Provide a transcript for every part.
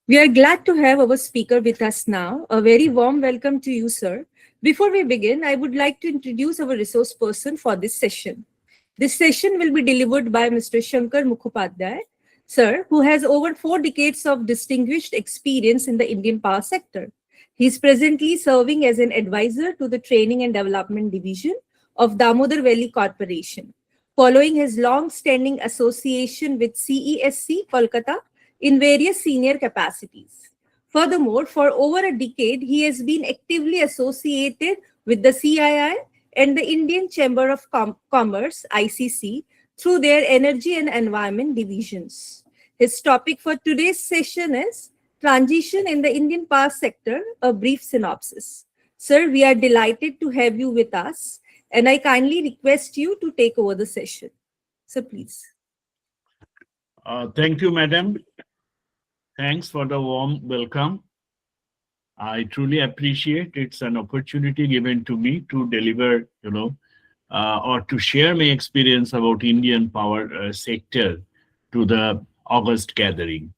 We are glad to have our speaker with us now. A very warm welcome to you, sir. Before we begin, I would like to introduce our resource person for this session. This session will be delivered by Mr. Sankar Mukhopadhyay, sir, who has over 4 decades of distinguished experience in the Indian power sector. He is presently serving as an advisor to the Training and Development Division of Damodar Valley Corporation, following his long-standing association with CESC, Kolkata, in various senior capacities. Furthermore, for over a decade, he has been actively associated with the CII and the Indian Chamber of Commerce, ICC, through their energy and environment divisions. His topic for today's session is Transition in the Indian Power Sector, a brief synopsis. Sir, we are delighted to have you with us, and I kindly request you to take over the session. So please. Thank you, madam. Thanks for the warm welcome. I truly appreciate it's an opportunity given to me to deliver, or to share my experience about Indian power sector to the August gathering.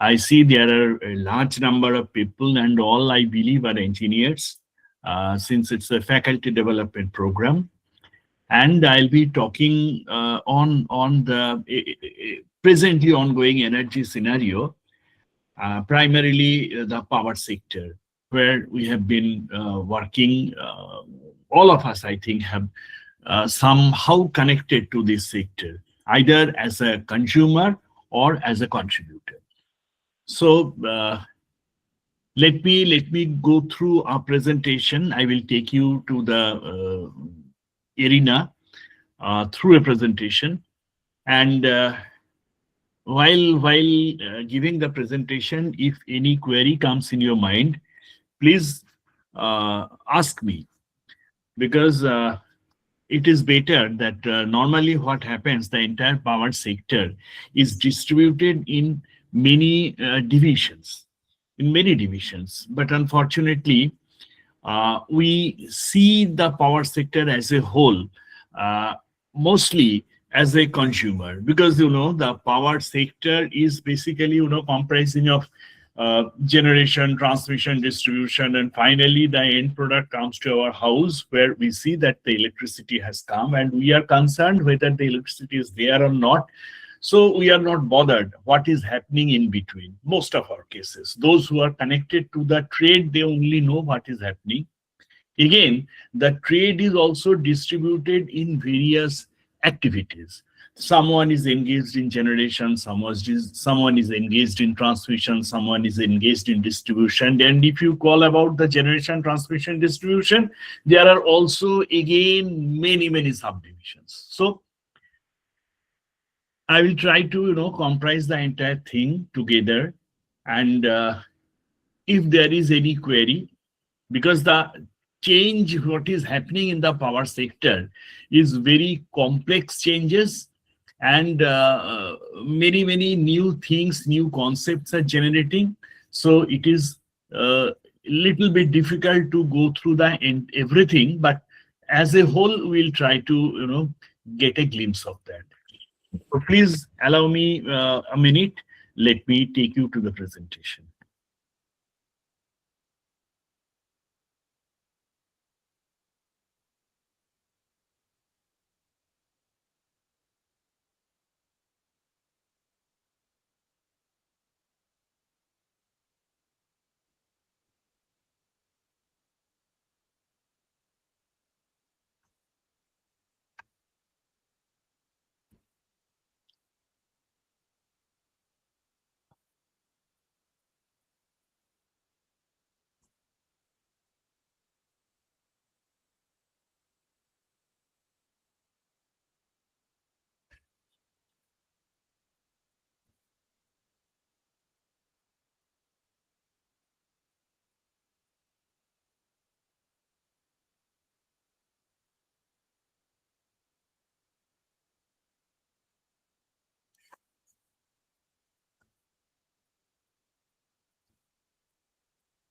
I see there are a large number of people and all I believe are engineers since it's a faculty development program. And I'll be talking on the presently ongoing energy scenario, primarily the power sector, where we have been working. All of us, I think, have somehow connected to this sector, either as a consumer or as a contributor. So let me go through our presentation. I will take you to the arena through a presentation, and while giving the presentation, if any query comes in your mind, please ask me, because it is better that normally what happens, the entire power sector is distributed in many divisions, but unfortunately we see the power sector as a whole, mostly as a consumer, because the power sector is basically comprising of generation, transmission, distribution, and finally the end product comes to our house, where we see that the electricity has come and we are concerned whether the electricity is there or not. So we are not bothered what is happening in between. Most of our cases, those who are connected to the trade, they only know what is happening. Again, the trade is also distributed in various activities. Someone is engaged in generation, someone is engaged in transmission, someone is engaged in distribution. And if you call about the generation, transmission, distribution, there are also again many subdivisions. So I will try to comprise the entire thing together, and if there is any query, because the change what is happening in the power sector is very complex changes, and many new things, new concepts are generating. So it is a little bit difficult to go through everything, but as a whole we'll try to get a glimpse of that. So please allow me a minute. Let me take you to the presentation.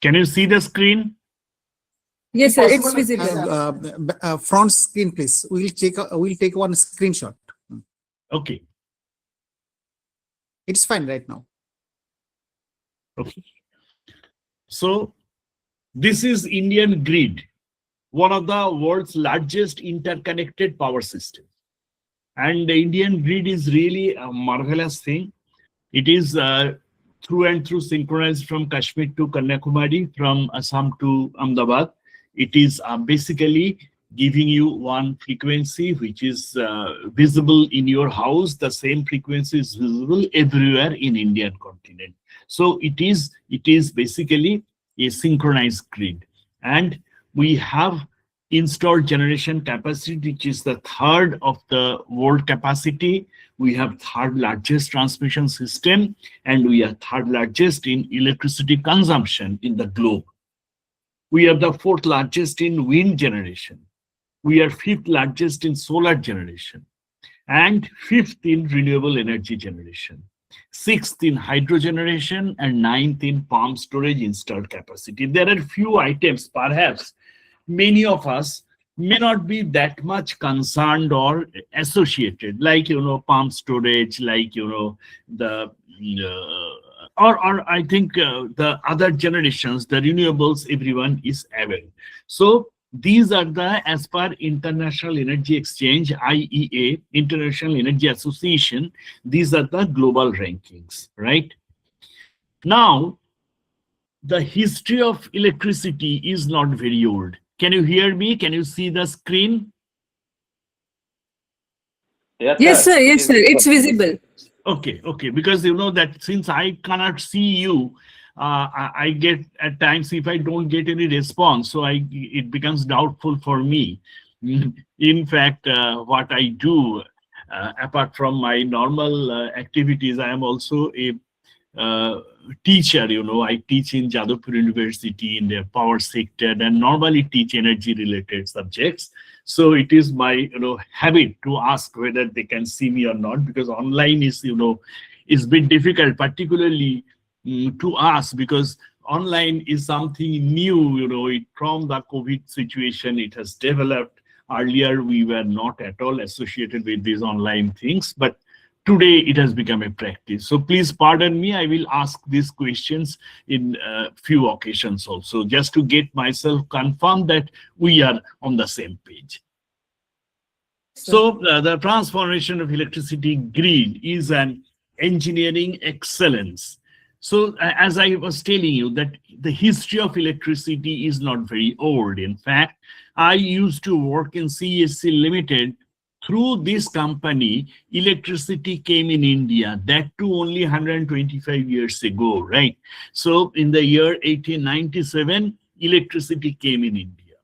Can you see the screen? Yes, sir, it's visible. Front screen, please. We'll take one screenshot. Okay. It's fine right now. Okay. So this is Indian grid, one of the world's largest interconnected power systems. And the Indian grid is really a marvelous thing. It is through and through synchronized from Kashmir to Kanyakumari, from Assam to Ahmedabad. It is basically giving you one frequency which is visible in your house. The same frequency is visible everywhere in Indian continent. So it is basically a synchronized grid. And we have installed generation capacity, which is the third of the world capacity. We have third largest transmission system, and we are third largest in electricity consumption in the globe. We are the fourth largest in wind generation. We are fifth largest in solar generation, and fifth in renewable energy generation, sixth in hydro generation, and ninth in pump storage installed capacity. There are few items, perhaps many of us may not be that much concerned or associated, like, pump storage, like, the or I think the other generations, the renewables, everyone is aware. So these are the, as per International Energy Exchange, IEA, International Energy Association, these are the global rankings, right? Now, the history of electricity is not very old. Can you hear me? Can you see the screen? Yes, sir. Yes, sir. It's visible. Okay, okay. Because that since I cannot see you, I get at times, if I don't get any response, so it becomes doubtful for me. In fact, what I do, apart from my normal activities, I am also a teacher. I teach in Jadavpur University in the power sector, and normally teach energy related subjects. So it is my habit to ask whether they can see me or not, because online is is a bit difficult, particularly to ask, because online is something new. It from the COVID situation it has developed. Earlier we were not at all associated with these online things, but today it has become a practice. So please pardon me, I will ask these questions in a few occasions also, just to get myself confirmed that we are on the same page. So the transformation of electricity grid is an engineering excellence. So as I was telling you, that the history of electricity is not very old. In fact, I used to work in CESC Limited. Through this company, electricity came in India, that too only 125 years ago, right? So in the year 1897, electricity came in India.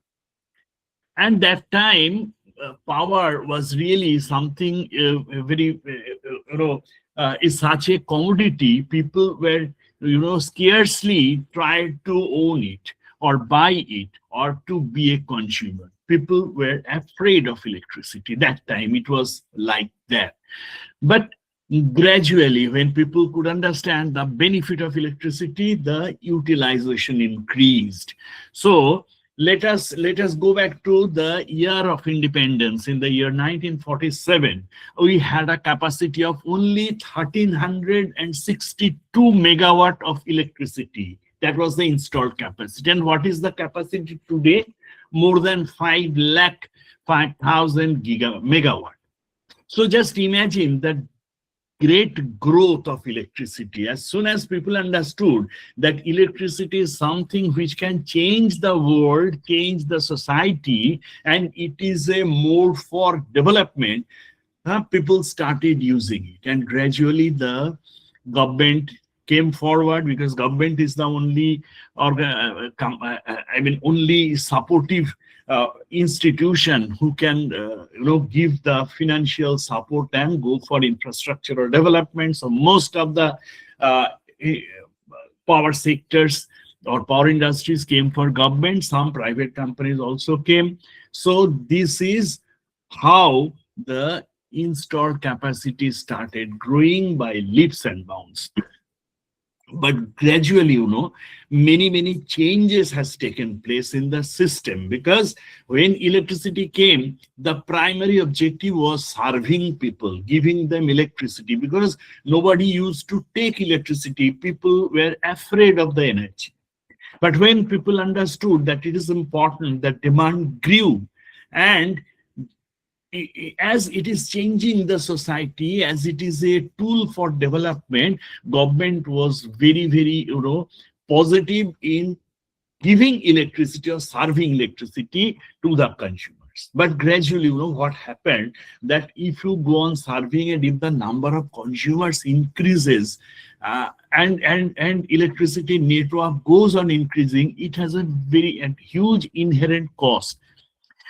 And that time, power was really something very, is such a commodity. People were, scarcely tried to own it or buy it or to be a consumer. People were afraid of electricity. That time it was like that. But gradually, when people could understand the benefit of electricity, the utilization increased. So let us go back to the year of independence. In the year 1947, we had a capacity of only 1362 megawatt of electricity. That was the installed capacity. And what is the capacity today? More than 5,05,000 megawatt. So just imagine that great growth of electricity. As soon as people understood that electricity is something which can change the world, change the society, and it is a mode for development, people started using it. And gradually the government came forward, because government is the only only supportive institution who can give the financial support and go for infrastructural development. So most of the power sectors or power industries came for government. Some private companies also came. So this is how the installed capacity started growing by leaps and bounds. But gradually, many changes has taken place in the system, because when electricity came, the primary objective was serving people, giving them electricity, because nobody used to take electricity. People were afraid of the energy. But when people understood that it is important, that demand grew, and as it is changing the society, as it is a tool for development, government was very, positive in giving electricity or serving electricity to the consumers. But gradually, what happened, that if you go on serving and if the number of consumers increases, and electricity network goes on increasing, it has a very and huge inherent cost.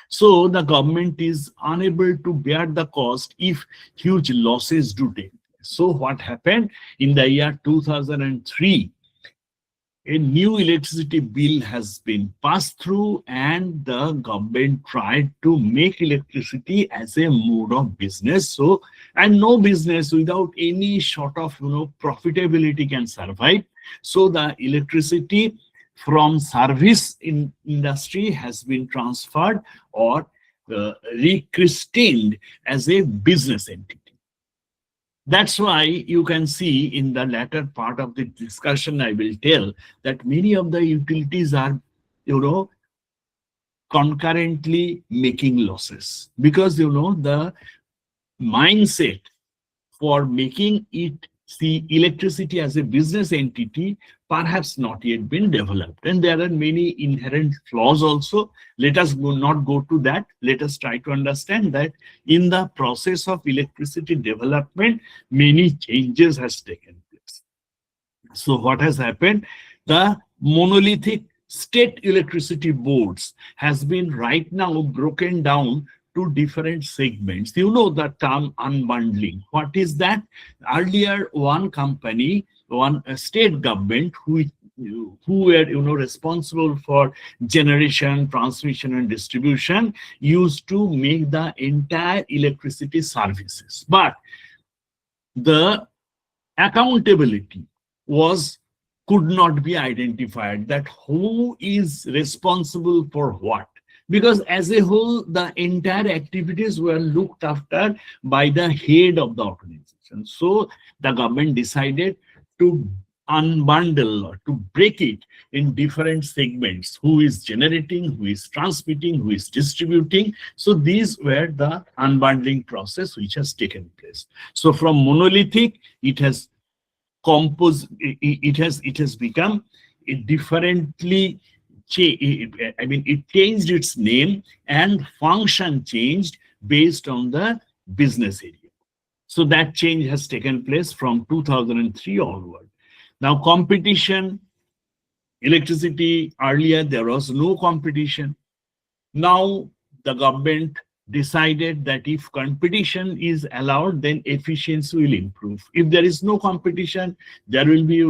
So the government is unable to bear the cost if huge losses do take place. So what happened in the year 2003, a new electricity bill has been passed through, and the government tried to make electricity as a mode of business. So, and no business without any sort of profitability can survive. So the electricity from service in industry has been transferred or rechristened as a business entity. That's why you can see in the latter part of the discussion, I will tell that many of the utilities are, concurrently making losses, because, the mindset for making it see electricity as a business entity perhaps not yet been developed. And there are many inherent flaws also. Let us not go to that. Let us try to understand that in the process of electricity development, many changes has taken place. So what has happened? The monolithic state electricity boards has been right now broken down to different segments. You know the term unbundling. What is that? Earlier, one company, one state government who were responsible for generation, transmission, and distribution used to make the entire electricity services. But the accountability could not be identified, that who is responsible for what, because as a whole the entire activities were looked after by the head of the organization. So the government decided to unbundle or to break it in different segments: who is generating, who is transmitting, who is distributing. So these were the unbundling process which has taken place. So from monolithic, it has it has become a differently it changed its name, and function changed based on the business area. So that change has taken place from 2003 onward. Now competition, electricity, earlier there was no competition. Now the government decided that if competition is allowed, then efficiency will improve. If there is no competition, there will be,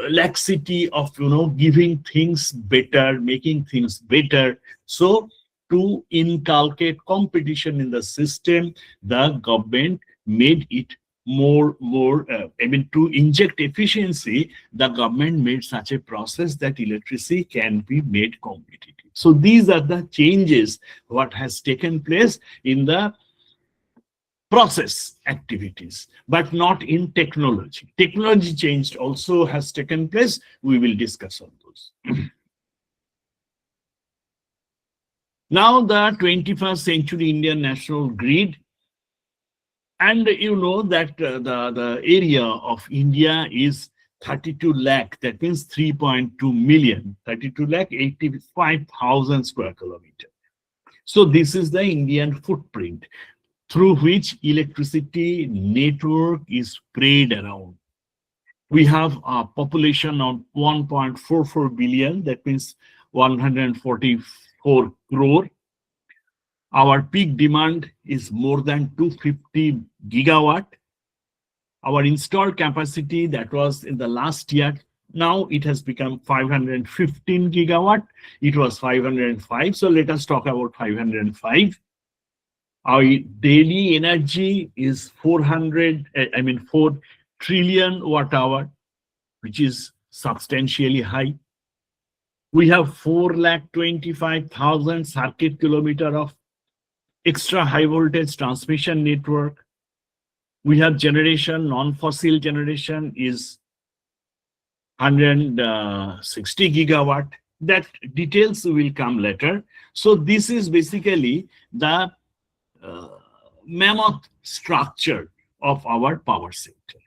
laxity of, giving things better, making things better. So to inculcate competition in the system, the government made it to inject efficiency, the government made such a process that electricity can be made competitive. So these are the changes what has taken place in the process activities, but not in technology. Technology change also has taken place. We will discuss on those. Now the 21st century Indian national grid, and you know that the area of India is 32 lakh, that means 3.2 million, 32 lakh 85,000 square kilometers. So this is the Indian footprint through which electricity network is spread around. We have a population of 1.44 billion, that means 144 crore. Our peak demand is more than 250 gigawatt. Our installed capacity, that was in the last year, now it has become 515 gigawatt. It was 505. So let us talk about 505. Our daily energy is 4 trillion watt hour. which is substantially high. We have 4,25,000 circuit kilometer of extra high voltage transmission network. We have generation, non-fossil generation is 160 gigawatt. That details will come later. So this is basically the mammoth structure of our power sector.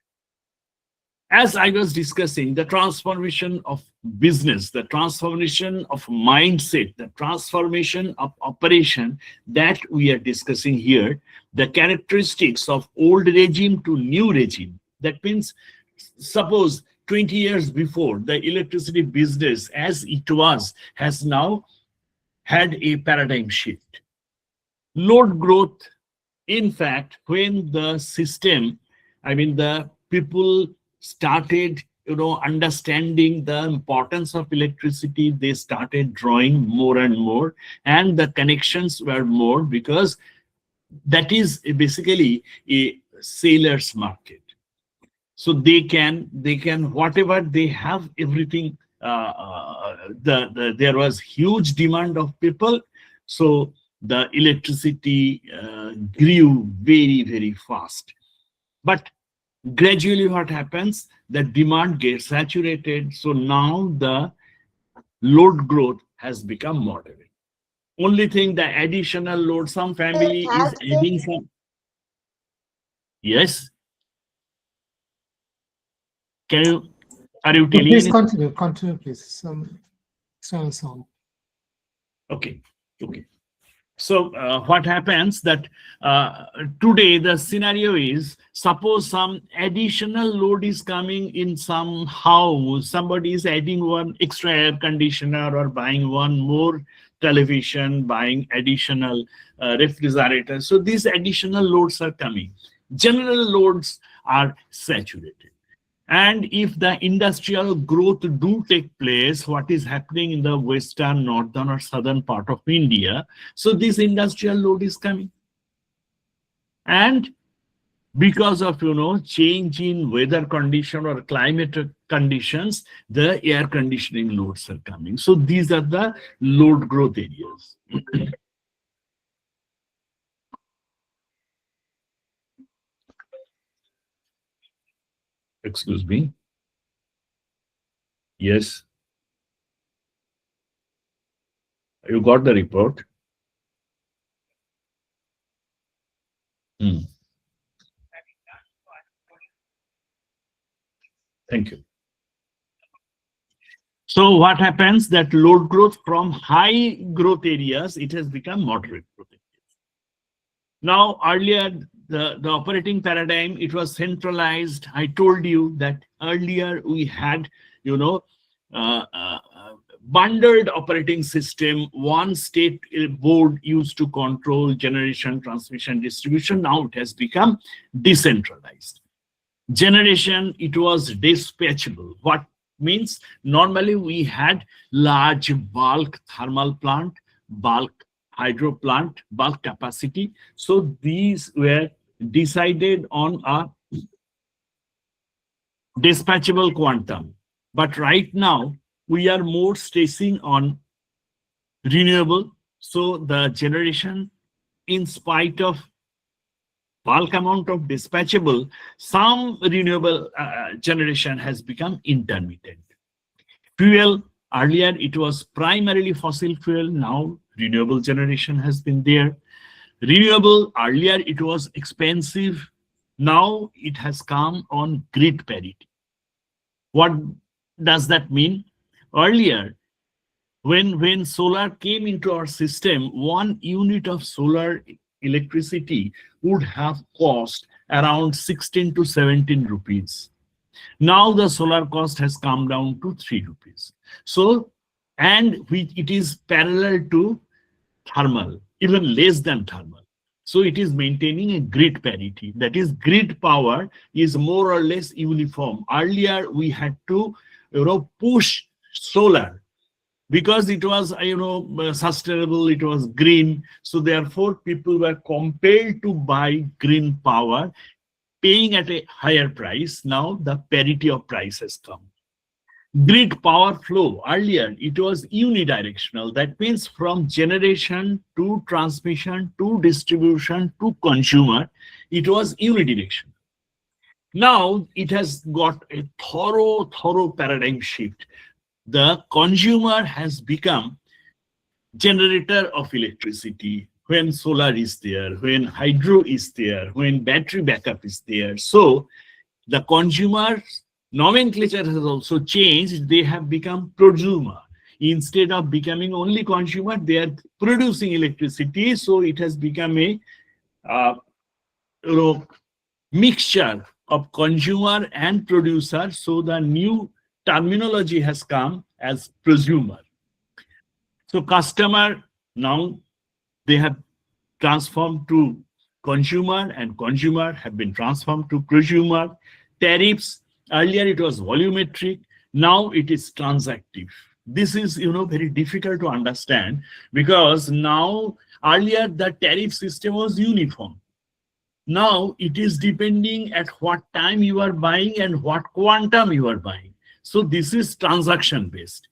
As I was discussing, the transformation of business, the transformation of mindset, the transformation of operation that we are discussing here, the characteristics of old regime to new regime. That means, suppose 20 years before, the electricity business as it was has now had a paradigm shift. Load growth, in fact, when the system, the people started understanding the importance of electricity, they started drawing more and more, and the connections were more, because that is basically a seller's market. So they can whatever they have, everything. There was huge demand of people, so the electricity grew very, very fast. But gradually what happens, the demand gets saturated, so now the load growth has become moderate. Only thing, the additional load, some family is adding some. Yes, are you telling Please anything? continue, please. Some external sound. Okay. So what happens that today the scenario is, suppose some additional load is coming in some house, somebody is adding one extra air conditioner or buying one more television, buying additional refrigerator. So these additional loads are coming. General loads are saturated. And if the industrial growth do take place, what is happening in the western, northern or southern part of India, so this industrial load is coming. And because of change in weather condition or climate conditions, the air conditioning loads are coming. So these are the load growth areas. Excuse me. Yes. You got the report? Thank you. So what happens, that load growth from high growth areas, it has become moderate growth areas. Now, earlier, the operating paradigm, it was centralized. I told you that earlier we had, bundled operating system. One state board used to control generation, transmission, distribution. Now it has become decentralized. Generation, it was dispatchable. What means, normally we had large bulk thermal plant, bulk hydro plant, bulk capacity. So these were decided on a dispatchable quantum. But right now, we are more stressing on renewable. So the generation, in spite of bulk amount of dispatchable, some renewable generation has become intermittent. Fuel, earlier it was primarily fossil fuel, now renewable generation has been there. Renewable, earlier it was expensive, now it has come on grid parity. What does that mean? Earlier, when solar came into our system, 1 unit of solar electricity would have cost around 16 to 17 rupees. Now the solar cost has come down to 3 rupees. So, and it is parallel to thermal, even less than thermal. So it is maintaining a grid parity. That is, grid power is more or less uniform. Earlier we had to push solar because it was sustainable, it was green. So therefore people were compelled to buy green power, paying at a higher price. Now the parity of price has come. Grid power flow, earlier it was unidirectional. That means from generation to transmission to distribution to consumer, it was unidirectional. Now it has got a thorough paradigm shift. The consumer has become generator of electricity when solar is there, when hydro is there, when battery backup is there. So the consumer nomenclature has also changed. They have become prosumer. Instead of becoming only consumer, they are producing electricity. So it has become a uh, you know, mixture of consumer and producer. So the new terminology has come as prosumer. So customer, now they have transformed to consumer, and consumer have been transformed to prosumer. Tariffs, earlier it was volumetric, now it is transactive. This is very difficult to understand, because now earlier the tariff system was uniform. Now it is depending at what time you are buying and what quantum you are buying. So this is transaction based.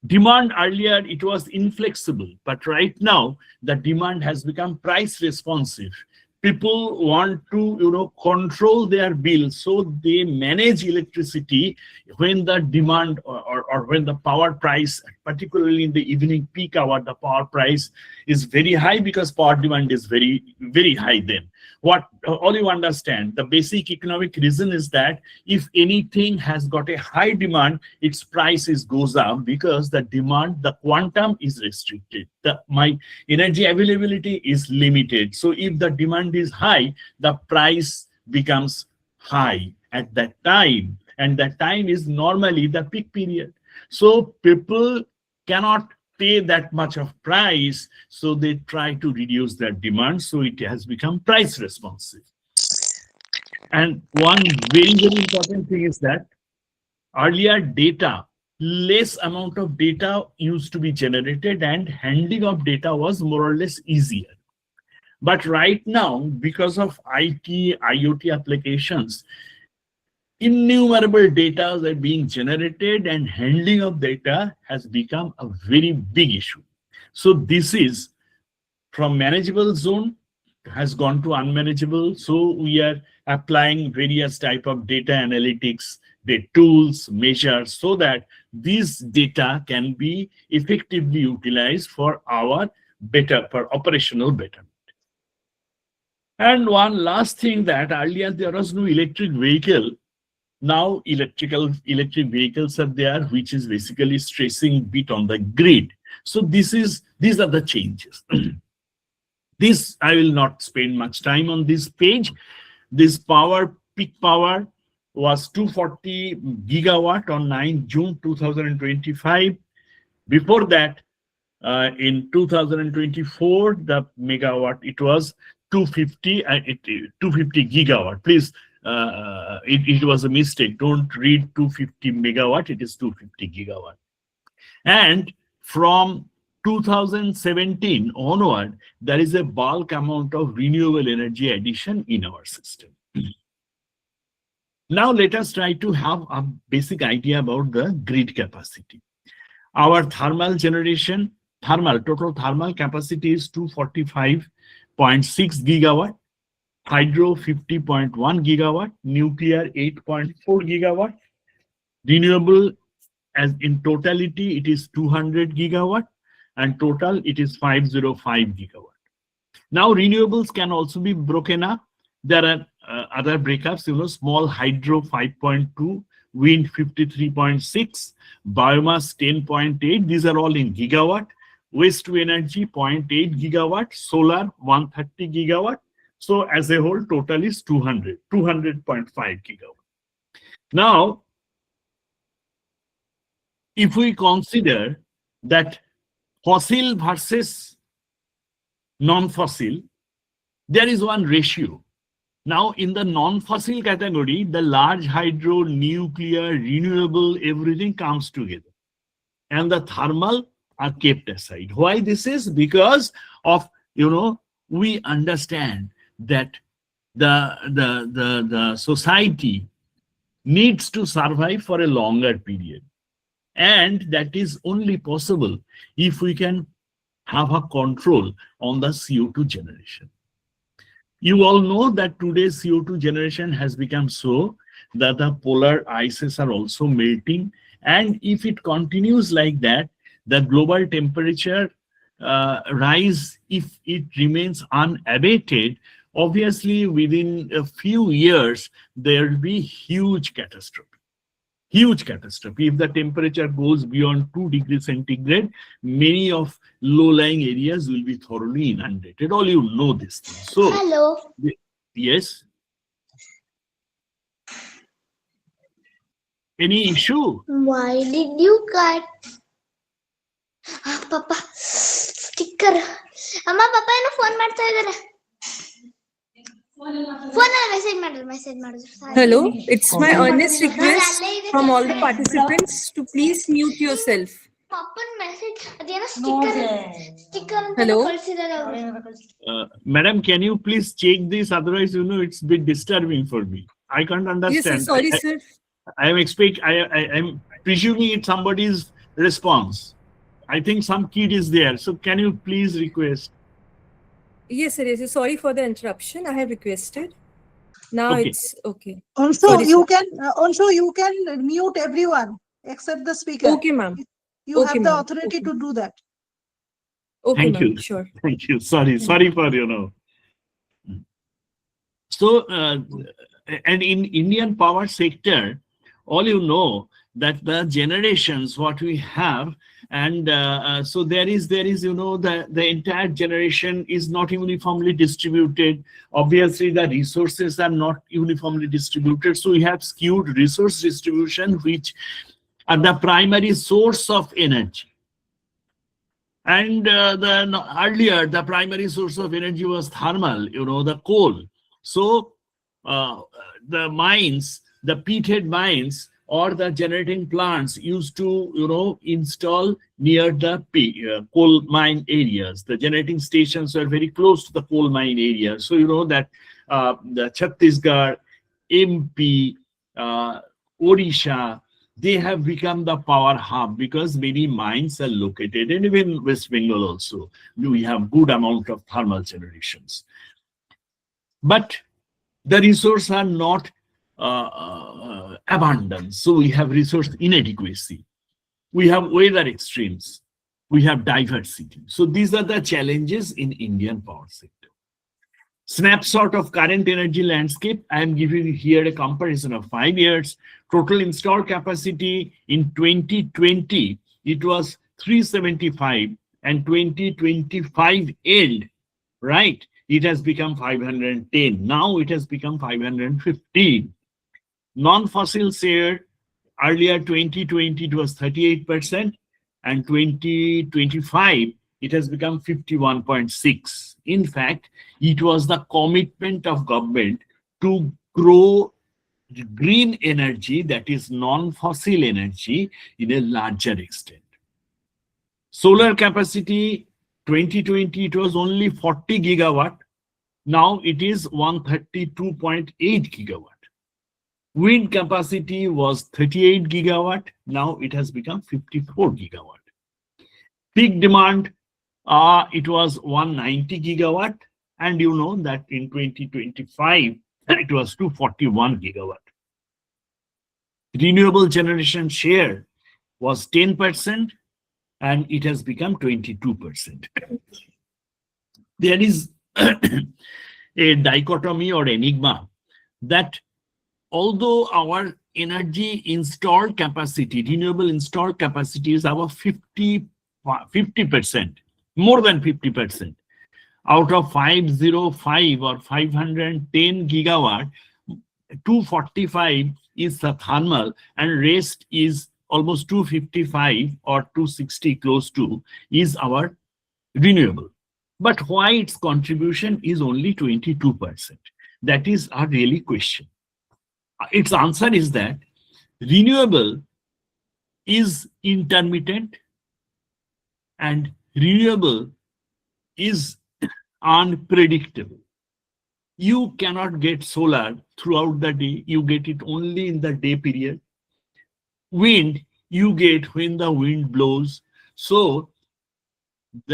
Demand, earlier it was inflexible, but right now the demand has become price responsive. People want to control their bill, so they manage electricity when the demand or when the power price, particularly in the evening peak hour, the power price is very high, because power demand is very high then. What all you understand, the basic economic reason is that if anything has got a high demand, its prices goes up, because the demand, the quantum is restricted. My energy availability is limited. So if the demand is high, the price becomes high at that time, and that time is normally the peak period. So people cannot pay that much of price, so they try to reduce their demand. So it has become price responsive. And one very important thing is that earlier data, less amount of data used to be generated, and handling of data was more or less easier. But right now, because of IT, IoT applications, innumerable data are being generated, and handling of data has become a very big issue. So this is from manageable zone has gone to unmanageable. So we are applying various type of data analytics, the tools, measures, so that these data can be effectively utilized for our operational betterment. And one last thing, that earlier there was no electric vehicle. Now electric vehicles are there, which is basically stressing bit on the grid. So these are the changes. This, I will not spend much time on this page. This peak power was 240 gigawatt on 9 June 2025. Before that, in 2024, the megawatt, it was 250 gigawatt. Please, it was a mistake. Don't read 250 megawatt. It is 250 gigawatt. And from 2017 onward, there is a bulk amount of renewable energy addition in our system. Now let us try to have a basic idea about the grid capacity. Our thermal generation, total thermal capacity is 245.6 gigawatt, hydro 50.1 gigawatt, nuclear 8.4 gigawatt, renewable as in totality it is 200 gigawatt, and total it is 505 gigawatt. Now renewables can also be broken up. There are other breakups, small hydro 5.2, wind 53.6, biomass 10.8. These are all in gigawatt. Waste to energy 0.8 gigawatt, solar 130 gigawatt. So as a whole, total is 200.5 gigawatt. Now, if we consider that fossil versus non-fossil, there is one ratio. Now, in the non-fossil category, the large hydro, nuclear, renewable, everything comes together. And the thermal are kept aside. Why this is? Because of, we understand that the society needs to survive for a longer period. And that is only possible if we can have a control on the CO2 generation. You all know that today's CO2 generation has become so that the polar ices are also melting. And if it continues like that, the global temperature rise, if it remains unabated, obviously within a few years, there will be huge catastrophe. Huge catastrophe. If the temperature goes beyond 2 degrees centigrade, many of low-lying areas will be thoroughly inundated. All you know this thing. So, Hello. yes. Any issue? Why did you cut? Papa, sticker. Amma, Papa, ಏನು phone ಮಾಡ್ತಾ ಇದ್ದಾರೆ. Phone message ಮಾಡಿದ್ರು. Hello, it's my earnest request from all the participants to please mute yourself. Pappan message ಅದೇನೋ sticker ಅಂತ Hello? ಕಳಿಸಿದ್ದಾರೆ ಅವರು. Madam, can you please check this? Otherwise, it's a bit disturbing for me. I can't Yes, understand. sir, sorry, sir. I'm presuming it's somebody's response. I think some kid is there. So can you please request? Yes, sir, yes, sir. Sorry for the interruption. I have requested. Now Okay. it's okay. Also, Sorry, you can mute everyone except the speaker. Okay, ma'am. You Okay, have the ma'am. authority Okay. to do that. Okay, Thank ma'am. you. Sure. Thank you. Sorry for, So, and in Indian power sector, all you know that the generations what we have, and so there is the entire generation is not uniformly distributed. Obviously, the resources are not uniformly distributed, so we have skewed resource distribution, which are the primary source of energy. And earlier, the primary source of energy was thermal, the coal. So the mines, the peathead mines or the generating plants used to, install near the coal mine areas. The generating stations were very close to the coal mine areas. So you know that the Chhattisgarh, MP, Odisha, they have become the power hub because many mines are located, and even West Bengal also. We have good amount of thermal generations. But the resources are not abundant. So we have resource inadequacy. We have weather extremes. We have diversity. So these are the challenges in Indian power sector. Snapshot of current energy landscape. I am giving you here a comparison of 5 years. Total installed capacity in 2020, it was 375, and 2025 end, right? It has become 510. Now it has become 515. Non-fossil share, earlier 2020 it was 38%, and 2025 it has become 51.6. In fact, it was the commitment of government to grow green energy, that is non-fossil energy, in a larger extent. Solar capacity, 2020 it was only 40 gigawatt. Now it is 132.8 gigawatt. Wind capacity was 38 gigawatt. Now it has become 54 gigawatt. Peak demand, it was 190 gigawatt. And you know that in 2025, it was 241 gigawatt. Renewable generation share was 10%, and it has become 22%. There is a dichotomy or enigma that although our energy installed capacity, renewable installed capacity is our 50%, more than 50%. Out of 505 or 510 gigawatt, 245 is the thermal, and rest is almost 255 or 260 close to is our renewable. But why its contribution is only 22%? That is a really question. Its answer is that renewable is intermittent, and renewable is unpredictable. You cannot get solar throughout the day. You get it only in the day period. Wind, you get when the wind blows. So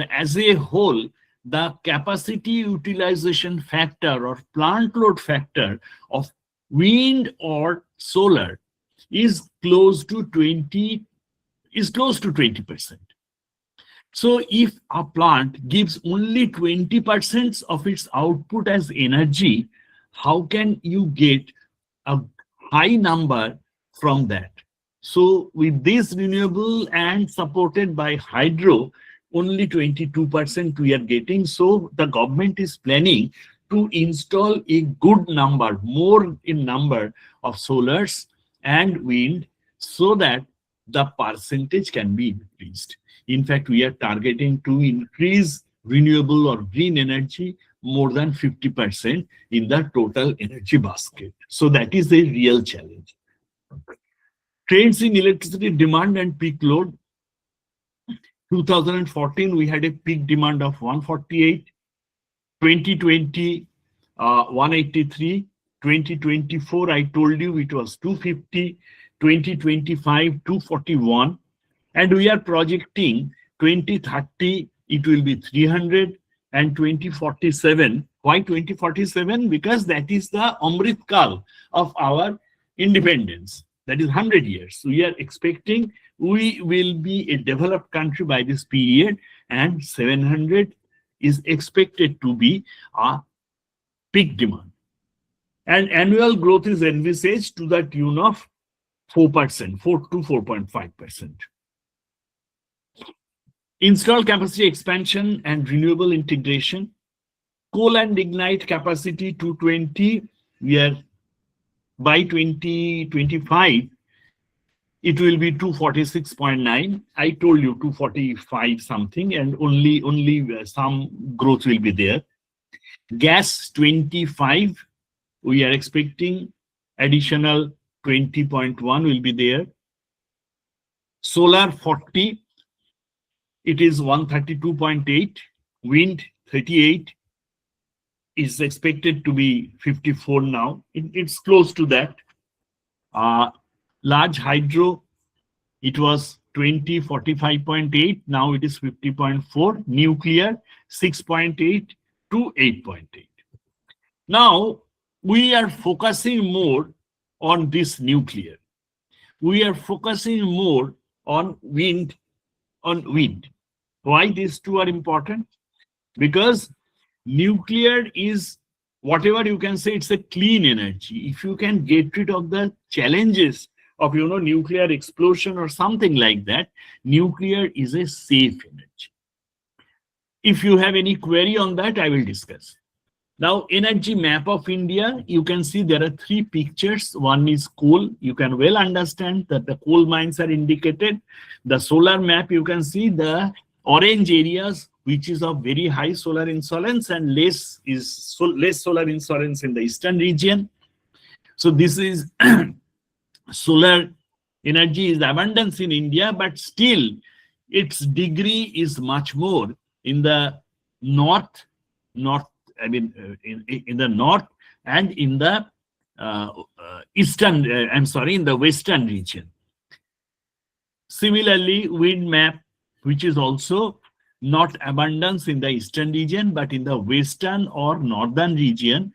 as a whole, the capacity utilization factor or plant load factor of wind or solar is close to 20%. So if a plant gives only 20% of its output as energy, how can you get a high number from that? So with this renewable and supported by hydro, only 22% we are getting. So the government is planning to install a good number, more in number of solars and wind, so that the percentage can be increased. In fact, we are targeting to increase renewable or green energy more than 50% in the total energy basket. So that is a real challenge. Trends in electricity demand and peak load. 2014, we had a peak demand of 148. 2020, 183. 2024, I told you it was 250. 2025, 241. And we are projecting 2030, it will be 300, and 2047. Why 2047? Because that is the Amrit Kal of our independence. That is 100 years. We are expecting we will be a developed country by this period, and 700 is expected to be a peak demand. And annual growth is envisaged to the tune of 4%, 4 to 4.5%. Installed capacity expansion and renewable integration. Coal and lignite capacity 220. We are by 2025, it will be 246.9. I told you 245 something, and only some growth will be there. Gas 25. We are expecting additional 20.1 will be there. Solar 40. It is 132.8. Wind 38 is expected to be 54 now. It's close to that. Large hydro, it was 45.8. Now it is 50.4. Nuclear 6.8 to 8.8. Now we are focusing more on this nuclear. We are focusing more on wind. Why these two are important? Because nuclear is, whatever you can say, it's a clean energy. If you can get rid of the challenges of nuclear explosion or something like that, nuclear is a safe energy. If you have any query on that, I will discuss. Now, energy map of India, you can see there are three pictures. One is coal. You can well understand that the coal mines are indicated. The solar map, you can see the orange areas, which is of very high solar insolence, and less solar insolence in the eastern region. So this is solar energy is abundance in India, but still its degree is much more in the north, in the north, and in the in the western region. Similarly, wind map, which is also not abundance in the eastern region, but in the western or northern region,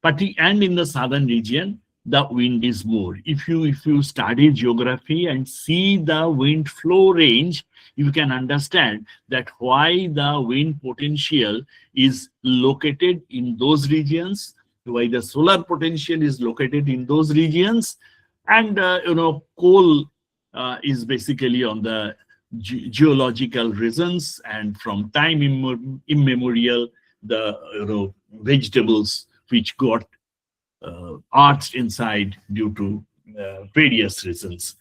and in the southern region, the wind is more. If you study geography and see the wind flow range, you can understand that why the wind potential is located in those regions, why the solar potential is located in those regions, and coal is basically on the geological reasons, and from time immemorial, the vegetables which got arched inside due to various reasons.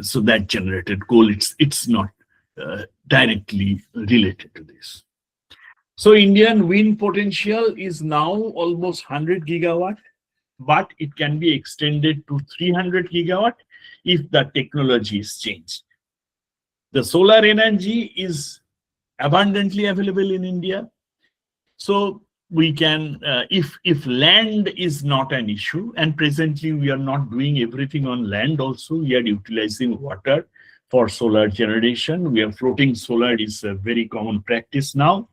So that generated coal. It's not directly related to this. So Indian wind potential is now almost 100 gigawatt, but it can be extended to 300 gigawatt if the technology is changed. The solar energy is abundantly available in India. So we can, if land is not an issue, and presently we are not doing everything on land also, we are utilizing water for solar generation. We are floating solar is a very common practice now.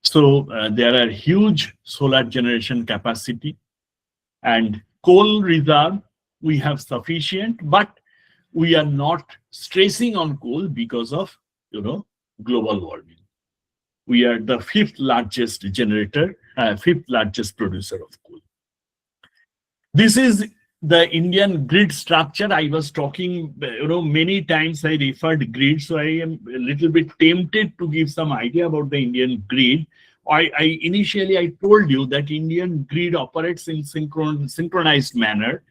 So there are huge solar generation capacity, and coal reserve we have sufficient, but we are not stressing on coal because of, global warming. We are the fifth largest producer of coal. This is the Indian grid structure. I was talking, many times I referred grid, so I am a little bit tempted to give some idea about the Indian grid. Initially I told you that Indian grid operates in synchronized manner.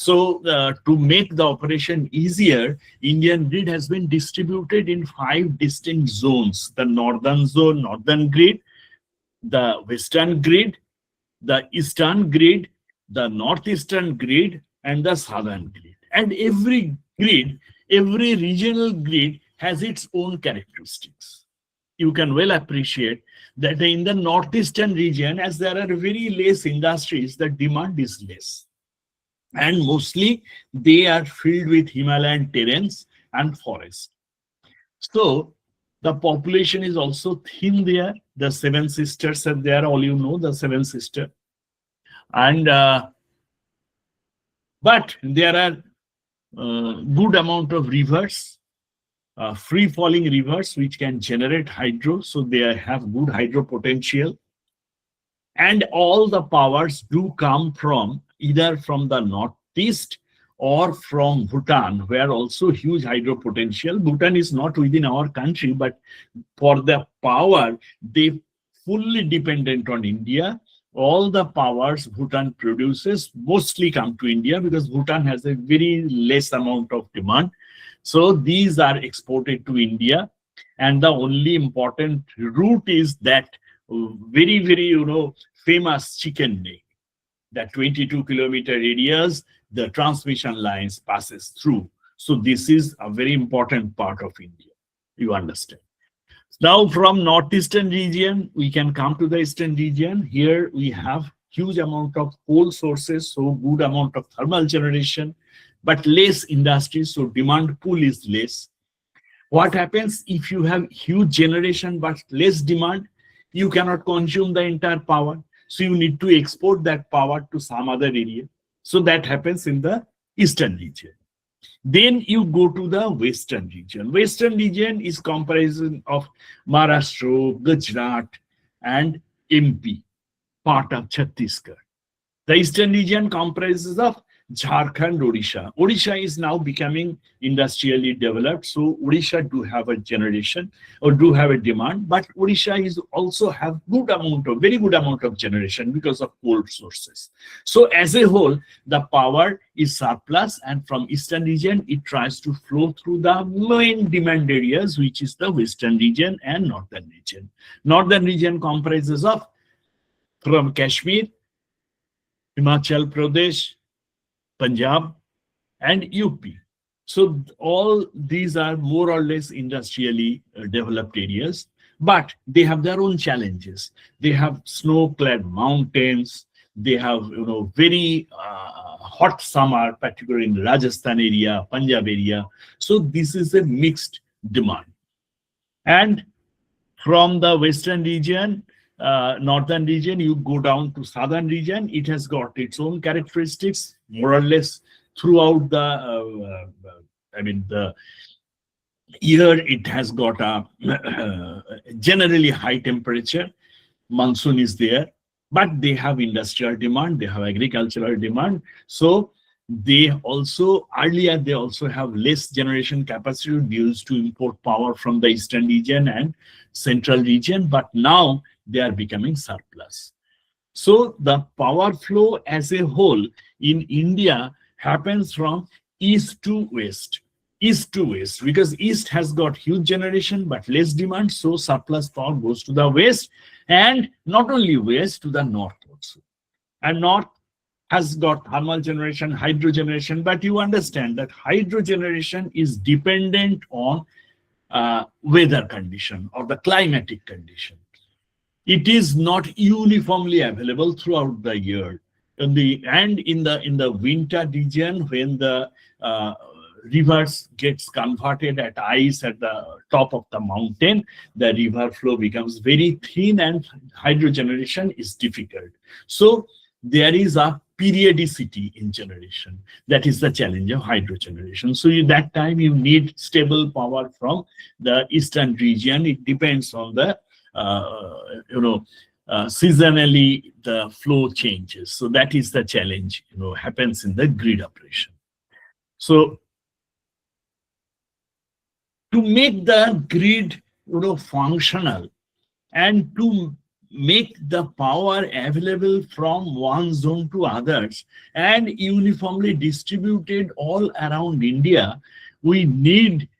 So to make the operation easier, Indian grid has been distributed in 5 distinct zones: the northern zone, northern grid, the western grid, the eastern grid, the northeastern grid, and the southern grid. And every regional grid has its own characteristics. You can well appreciate that in the northeastern region, as there are very less industries, the demand is less. And mostly they are filled with Himalayan terrains and forest. So the population is also thin there. The Seven Sisters are there, all you know, the Seven Sisters. And but there are good amount of rivers, free-falling rivers, which can generate hydro. So they have good hydro potential. And all the powers do come from either from the northeast or from Bhutan, where also huge hydro potential. Bhutan is not within our country, but for the power, they fully dependent on India. All the powers Bhutan produces mostly come to India because Bhutan has a very less amount of demand. So these are exported to India. And the only important route is that very, very, famous chicken neck. That 22-kilometer areas, the transmission lines passes through. So this is a very important part of India. You understand. Now from northeastern region, we can come to the eastern region. Here we have huge amount of coal sources, so good amount of thermal generation, but less industry, so demand pool is less. What happens if you have huge generation but less demand? You cannot consume the entire power. So you need to export that power to some other area. So that happens in the eastern region. Then you go to the western region. Western region is comprised of Maharashtra, Gujarat, and MP, part of Chhattisgarh. The eastern region comprises of Jharkhand, Odisha. Odisha is now becoming industrially developed, so Odisha do have a generation or do have a demand, but Odisha is also have very good amount of generation because of coal sources. So as a whole, the power is surplus, and from eastern region, it tries to flow through the main demand areas, which is the western region and northern region. Northern region comprises of from Kashmir, Himachal Pradesh, Punjab, and UP. So all these are more or less industrially developed areas, but they have their own challenges. They have snow-clad mountains. They have very hot summer, particularly in Rajasthan area, Punjab area. So this is a mixed demand. And from the western region, northern region, you go down to southern region. It has got its own characteristics, more or less throughout the year. It has got a generally high temperature. Monsoon is there, but they have industrial demand, they have agricultural demand. So they also have less generation capacity used to import power from the eastern region and central region, but now they are becoming surplus. So the power flow as a whole in India happens from east to west. East to west, because east has got huge generation but less demand, so surplus power goes to the west, and not only west, to the north also. And north has got thermal generation, hydro generation, but you understand that hydro generation is dependent on weather condition or the climatic condition. it is not uniformly available throughout the year. In the winter region, when the rivers gets converted at ice at the top of the mountain, the river flow becomes very thin and hydrogeneration is difficult. So there is a periodicity in generation. That is the challenge of hydrogeneration. So in that time you need stable power from the eastern region. It depends on the seasonally the flow changes. So that is the challenge, happens in the grid operation. So to make the grid, functional and to make the power available from one zone to others and uniformly distributed all around India, we need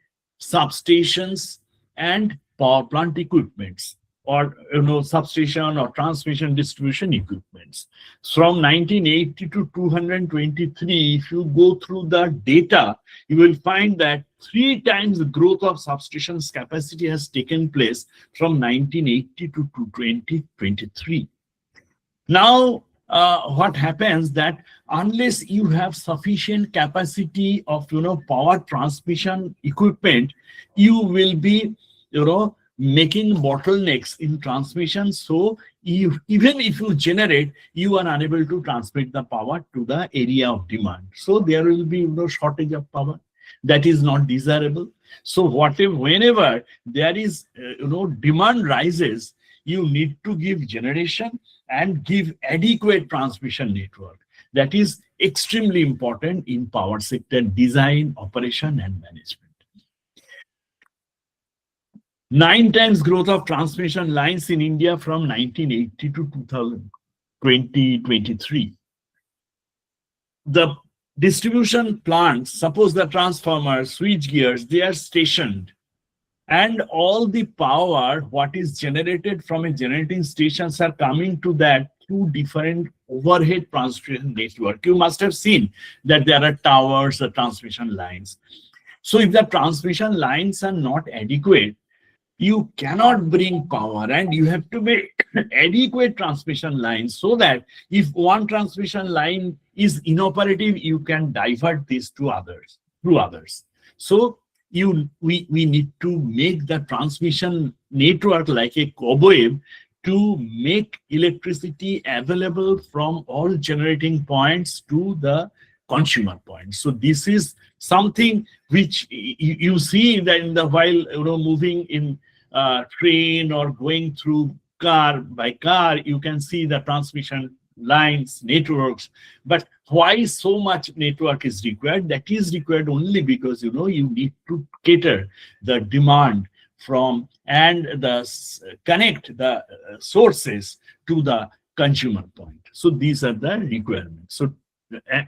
substations and power plant equipments, or substation or transmission distribution equipments. From 1980 to 223, if you go through the data, you will find that 3 times the growth of substations capacity has taken place from 1980 to 2023. Now, what happens that unless you have sufficient capacity of power transmission equipment, you will be making bottlenecks in transmission. So even if you generate, you are unable to transmit the power to the area of demand. So there will be shortage of power. That is not desirable. So whenever there is demand rises, you need to give generation and give adequate transmission network. That is extremely important in power sector design, operation and management. 9 times growth of transmission lines in India from 1980 to 2023. The distribution plants, suppose the transformers, switch gears, they are stationed, and all the power what is generated from a generating stations are coming to that through different overhead transmission network. You must have seen that there are towers, the transmission lines. So if the transmission lines are not adequate, you cannot bring power, and you have to make adequate transmission lines so that if one transmission line is inoperative, you can divert this to others, through others. So we need to make the transmission network like a cobweb to make electricity available from all generating points to the consumer points. So this is something which you see that in the while moving in train or going through car by car, you can see the transmission lines, networks. But why so much network is required? That is required only because you need to cater the demand from and connect the sources to the consumer point. So these are the requirements. So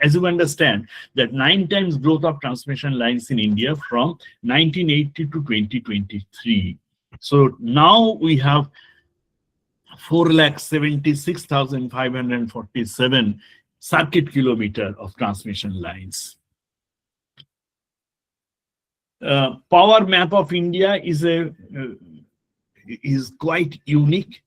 as you understand that 9 times growth of transmission lines in India from 1980 to 2023. So now we have 476,547 circuit kilometer of transmission lines. Power map of India is quite unique.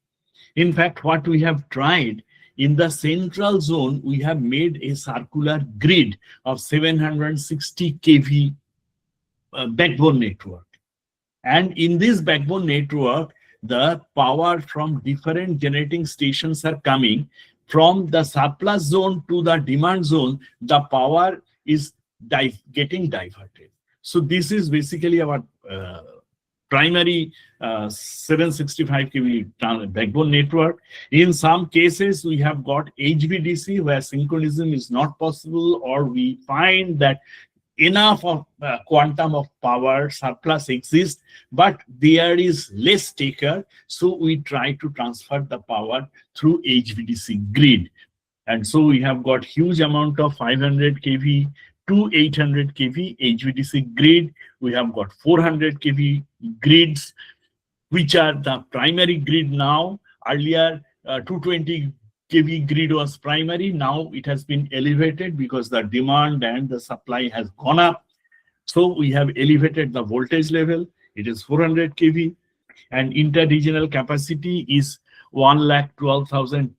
In fact, what we have tried in the central zone, we have made a circular grid of 760 kV backbone network. And in this backbone network, the power from different generating stations are coming from the surplus zone to the demand zone. The power is getting diverted. So this is basically our primary 765 kV backbone network. In some cases, we have got HVDC where synchronism is not possible, or we find that enough of quantum of power surplus exists, but there is less taker. So we try to transfer the power through HVDC grid. And so we have got huge amount of 500 kV to 800 kV HVDC grid. We have got 400 kV grids, which are the primary grid now. Earlier, 220 kV grid was primary. Now it has been elevated because the demand and the supply has gone up. So we have elevated the voltage level. It is 400 kV, and inter-regional capacity is 1,12,250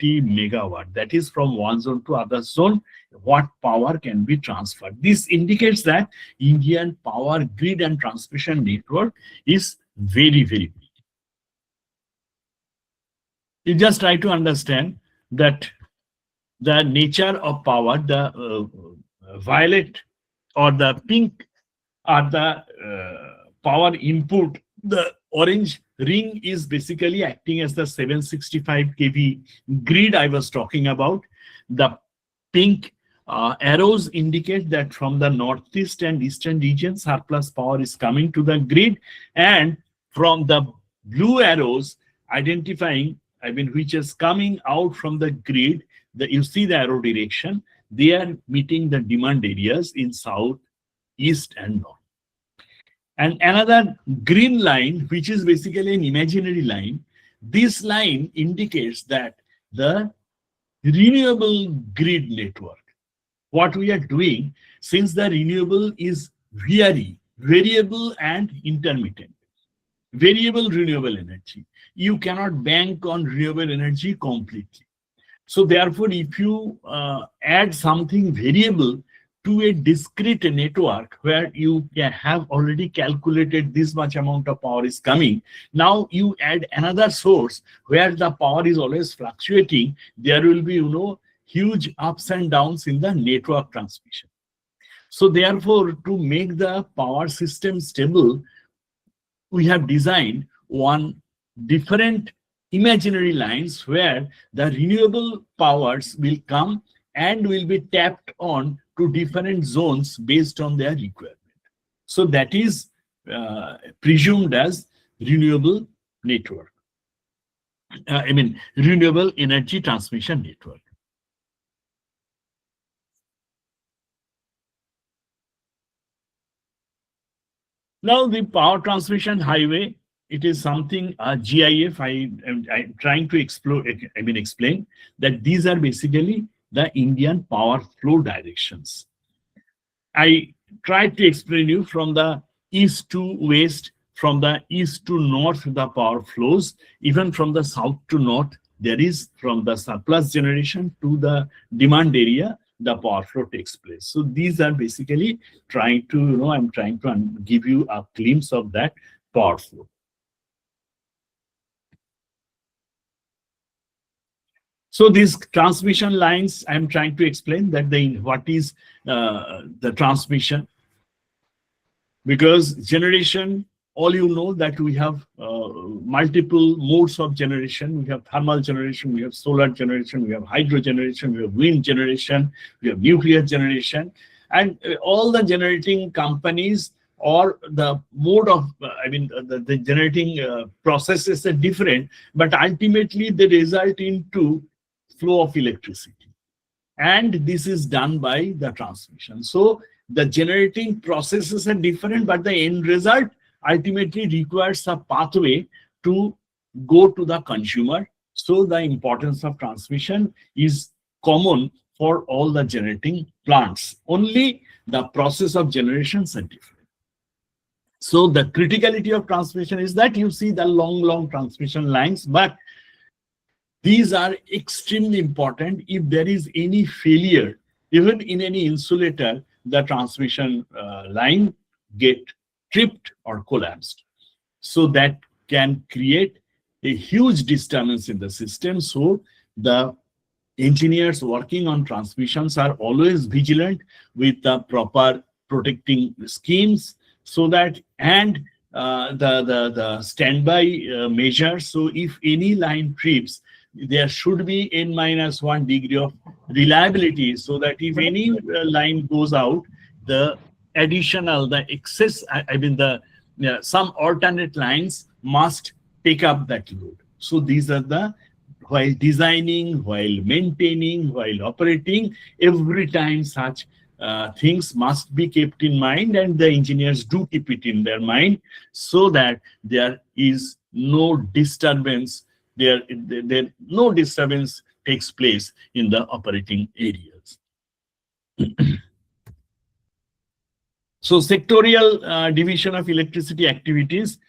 megawatt. That is from one zone to other zone, what power can be transferred. This indicates that Indian power grid and transmission network is very, very big. You just try to understand that the nature of power, the violet or the pink are the power input. The orange ring is basically acting as the 765 kV grid I was talking about. The pink arrows indicate that from the northeast and eastern region, surplus power is coming to the grid, and from the blue arrows identifying, which is coming out from the grid, you see the arrow direction, they are meeting the demand areas in south, east, and north. And another green line, which is basically an imaginary line, this line indicates that the renewable grid network, what we are doing, since the renewable is variable and intermittent. Variable renewable energy, you cannot bank on renewable energy completely. So therefore, if you add something variable to a discrete network where you have already calculated this much amount of power is coming, now you add another source where the power is always fluctuating, there will be, huge ups and downs in the network transmission. So therefore, to make the power system stable, we have designed one different imaginary lines where the renewable powers will come and will be tapped on to different zones based on their requirement. So that is presumed as renewable network. Renewable energy transmission network. Now the power transmission highway, it is something GIF. I'm trying to explain that these are basically the Indian power flow directions. I tried to explain you from the east to west, from the east to north, the power flows. Even from the south to north, there is from the surplus generation to the demand area, the power flow takes place. So these are basically trying to, I'm trying to give you a glimpse of that power flow. So these transmission lines, I'm trying to explain that what is the transmission. Because generation, all you know that we have multiple modes of generation. We have thermal generation, we have solar generation, we have hydro generation, we have wind generation, we have nuclear generation. And all the generating companies or the mode of, the generating processes are different, but ultimately they result into flow of electricity. And this is done by the transmission. So the generating processes are different, but the end result ultimately requires a pathway to go to the consumer. So the importance of transmission is common for all the generating plants. Only the process of generations are different. So the criticality of transmission is that you see the long transmission lines, but these are extremely important. If there is any failure, even in any insulator, the transmission line get tripped or collapsed. So that can create a huge disturbance in the system. So the engineers working on transmissions are always vigilant with the proper protecting schemes, so that, and the standby measures. So if any line trips, there should be n-1 degree of reliability, so that if any line goes out, the additional, the excess, some alternate lines must take up that load. So these are the, while designing, while maintaining, while operating, every time such things must be kept in mind, and the engineers do keep it in their mind, so that there is no disturbance. No disturbance takes place in the operating areas. So sectorial division of electricity activities,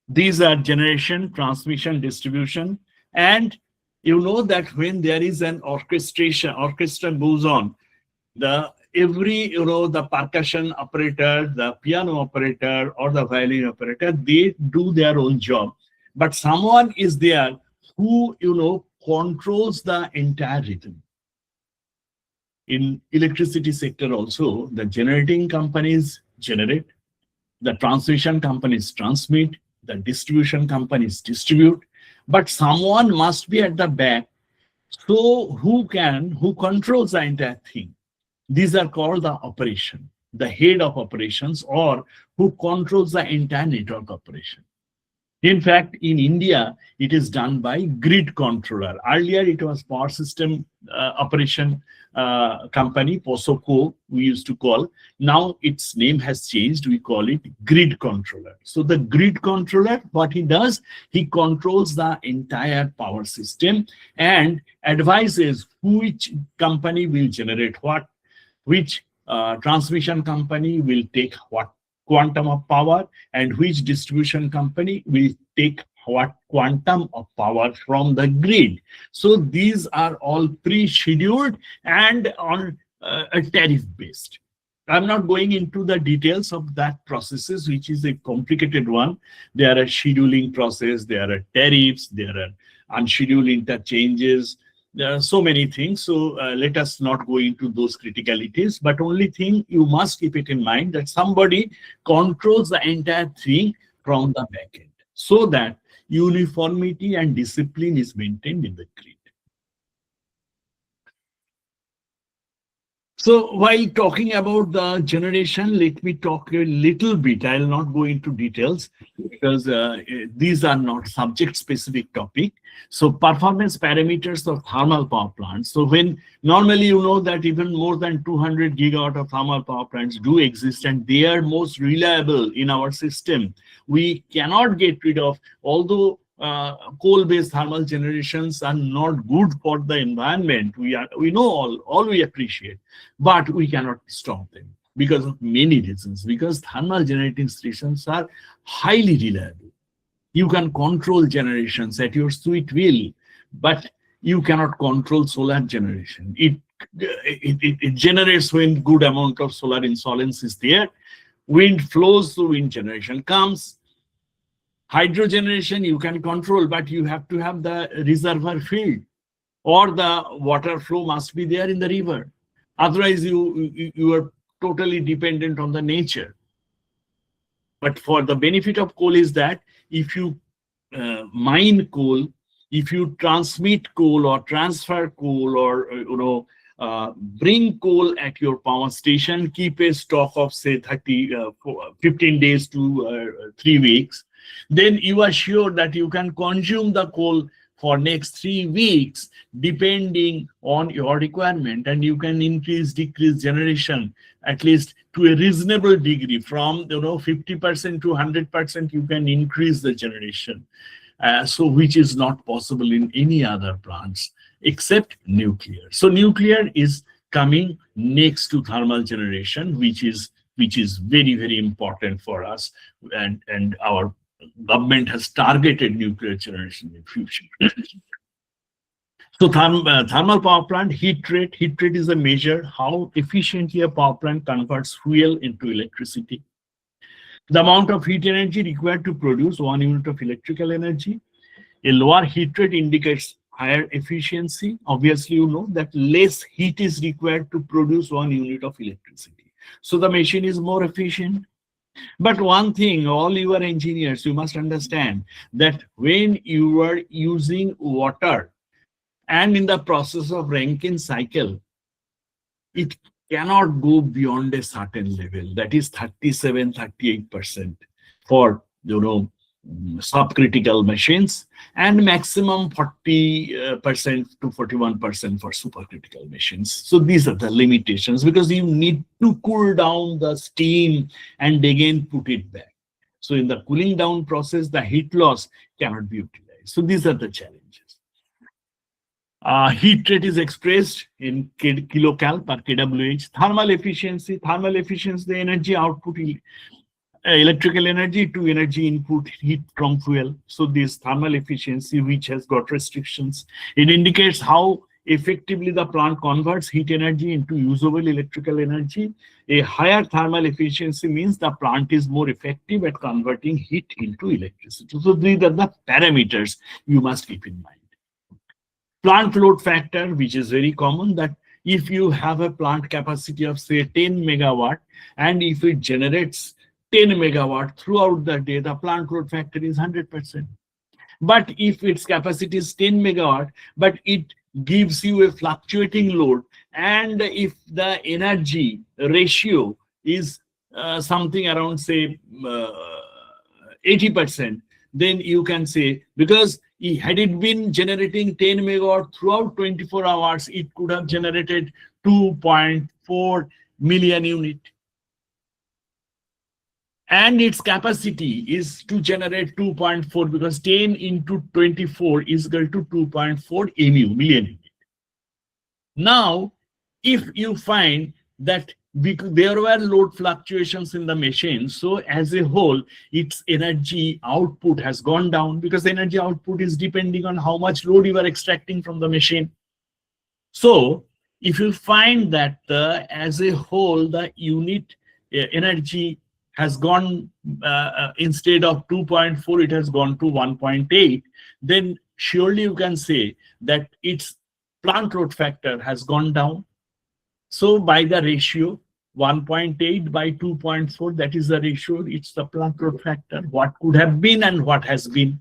these are generation, transmission, distribution, And you know that when there is an orchestra goes on, the percussion operator, the piano operator, or the violin operator, they do their own job. But someone is there who, controls the entire rhythm. In electricity sector also, the generating companies generate, the transmission companies transmit, the distribution companies distribute, but someone must be at the back. So who controls the entire thing? These are called the operation, the head of operations, or who controls the entire network operation. In fact, in India, it is done by grid controller. Earlier, it was power system operation company, POSOCO, we used to call. Now, its name has changed. We call it grid controller. So the grid controller, what he does, he controls the entire power system and advises which company will generate what, which transmission company will take what quantum of power, and which distribution company will take what quantum of power from the grid. So these are all pre-scheduled and on a tariff based. I'm not going into the details of that processes, which is a complicated one. There are scheduling process, there are tariffs, there are unscheduled interchanges. There are so many things, so let us not go into those criticalities, but only thing you must keep it in mind that somebody controls the entire thing from the back end so that uniformity and discipline is maintained in the grid. So while talking about the generation, let me talk a little bit. I'll not go into details because these are not subject-specific topic. So performance parameters of thermal power plants. So when normally you know that even more than 200 gigawatt of thermal power plants do exist and they are most reliable in our system. We cannot get rid of, although coal-based thermal generations are not good for the environment. We know all we appreciate, but we cannot stop them because of many reasons. Because thermal generating stations are highly reliable. You can control generations at your sweet will, but you cannot control solar generation. It generates when good amount of solar insolence is there. Wind flows, so wind generation comes. Hydro generation you can control, but you have to have the reservoir filled, or the water flow must be there in the river. Otherwise, you are totally dependent on the nature. But for the benefit of coal is that if you mine coal, if you transmit coal or transfer coal or bring coal at your power station, keep a stock of say 15 days to 3 weeks, then you are sure that you can consume the coal for next 3 weeks depending on your requirement, and you can increase, decrease generation at least to a reasonable degree. From 50% to 100% you can increase the generation, so which is not possible in any other plants except nuclear. So nuclear is coming next to thermal generation, which is very, very important for us, and our government has targeted nuclear generation in future. So thermal power plant heat rate is a measure how efficiently a power plant converts fuel into electricity. The amount of heat energy required to produce 1 unit of electrical energy. A lower heat rate indicates higher efficiency. Obviously, you know that less heat is required to produce 1 unit of electricity. So the machine is more efficient. But one thing, all you are engineers, you must understand that when you are using water and in the process of Rankine cycle, it cannot go beyond a certain level, that is 37-38% for subcritical machines, and maximum 40% to 41% for supercritical machines. So these are the limitations, because you need to cool down the steam and again put it back. So in the cooling down process, the heat loss cannot be utilized. So these are the challenges. Heat rate is expressed in kilocal per kWh. Thermal efficiency, the energy output electrical energy to energy input heat from fuel. So this thermal efficiency, which has got restrictions, it indicates how effectively the plant converts heat energy into usable electrical energy. A higher thermal efficiency means the plant is more effective at converting heat into electricity. So these are the parameters you must keep in mind. Plant load factor, which is very common, that if you have a plant capacity of say 10 megawatt, and if it generates 10 megawatt throughout the day, the plant load factor is 100%. But if its capacity is 10 megawatt, but it gives you a fluctuating load, and if the energy ratio is something around say 80%, then you can say, because had it been generating 10 megawatt throughout 24 hours, it could have generated 2.4 million unit. And its capacity is to generate 2.4, because 10 into 24 is equal to 2.4 million unit. Now, if you find that there were load fluctuations in the machine, so as a whole, its energy output has gone down, because energy output is depending on how much load you are extracting from the machine. So if you find that as a whole, the unit energy has gone, instead of 2.4, it has gone to 1.8, then surely you can say that its plant load factor has gone down. So by the ratio 1.8 by 2.4, that is the ratio, it's the plant load factor, what could have been and what has been.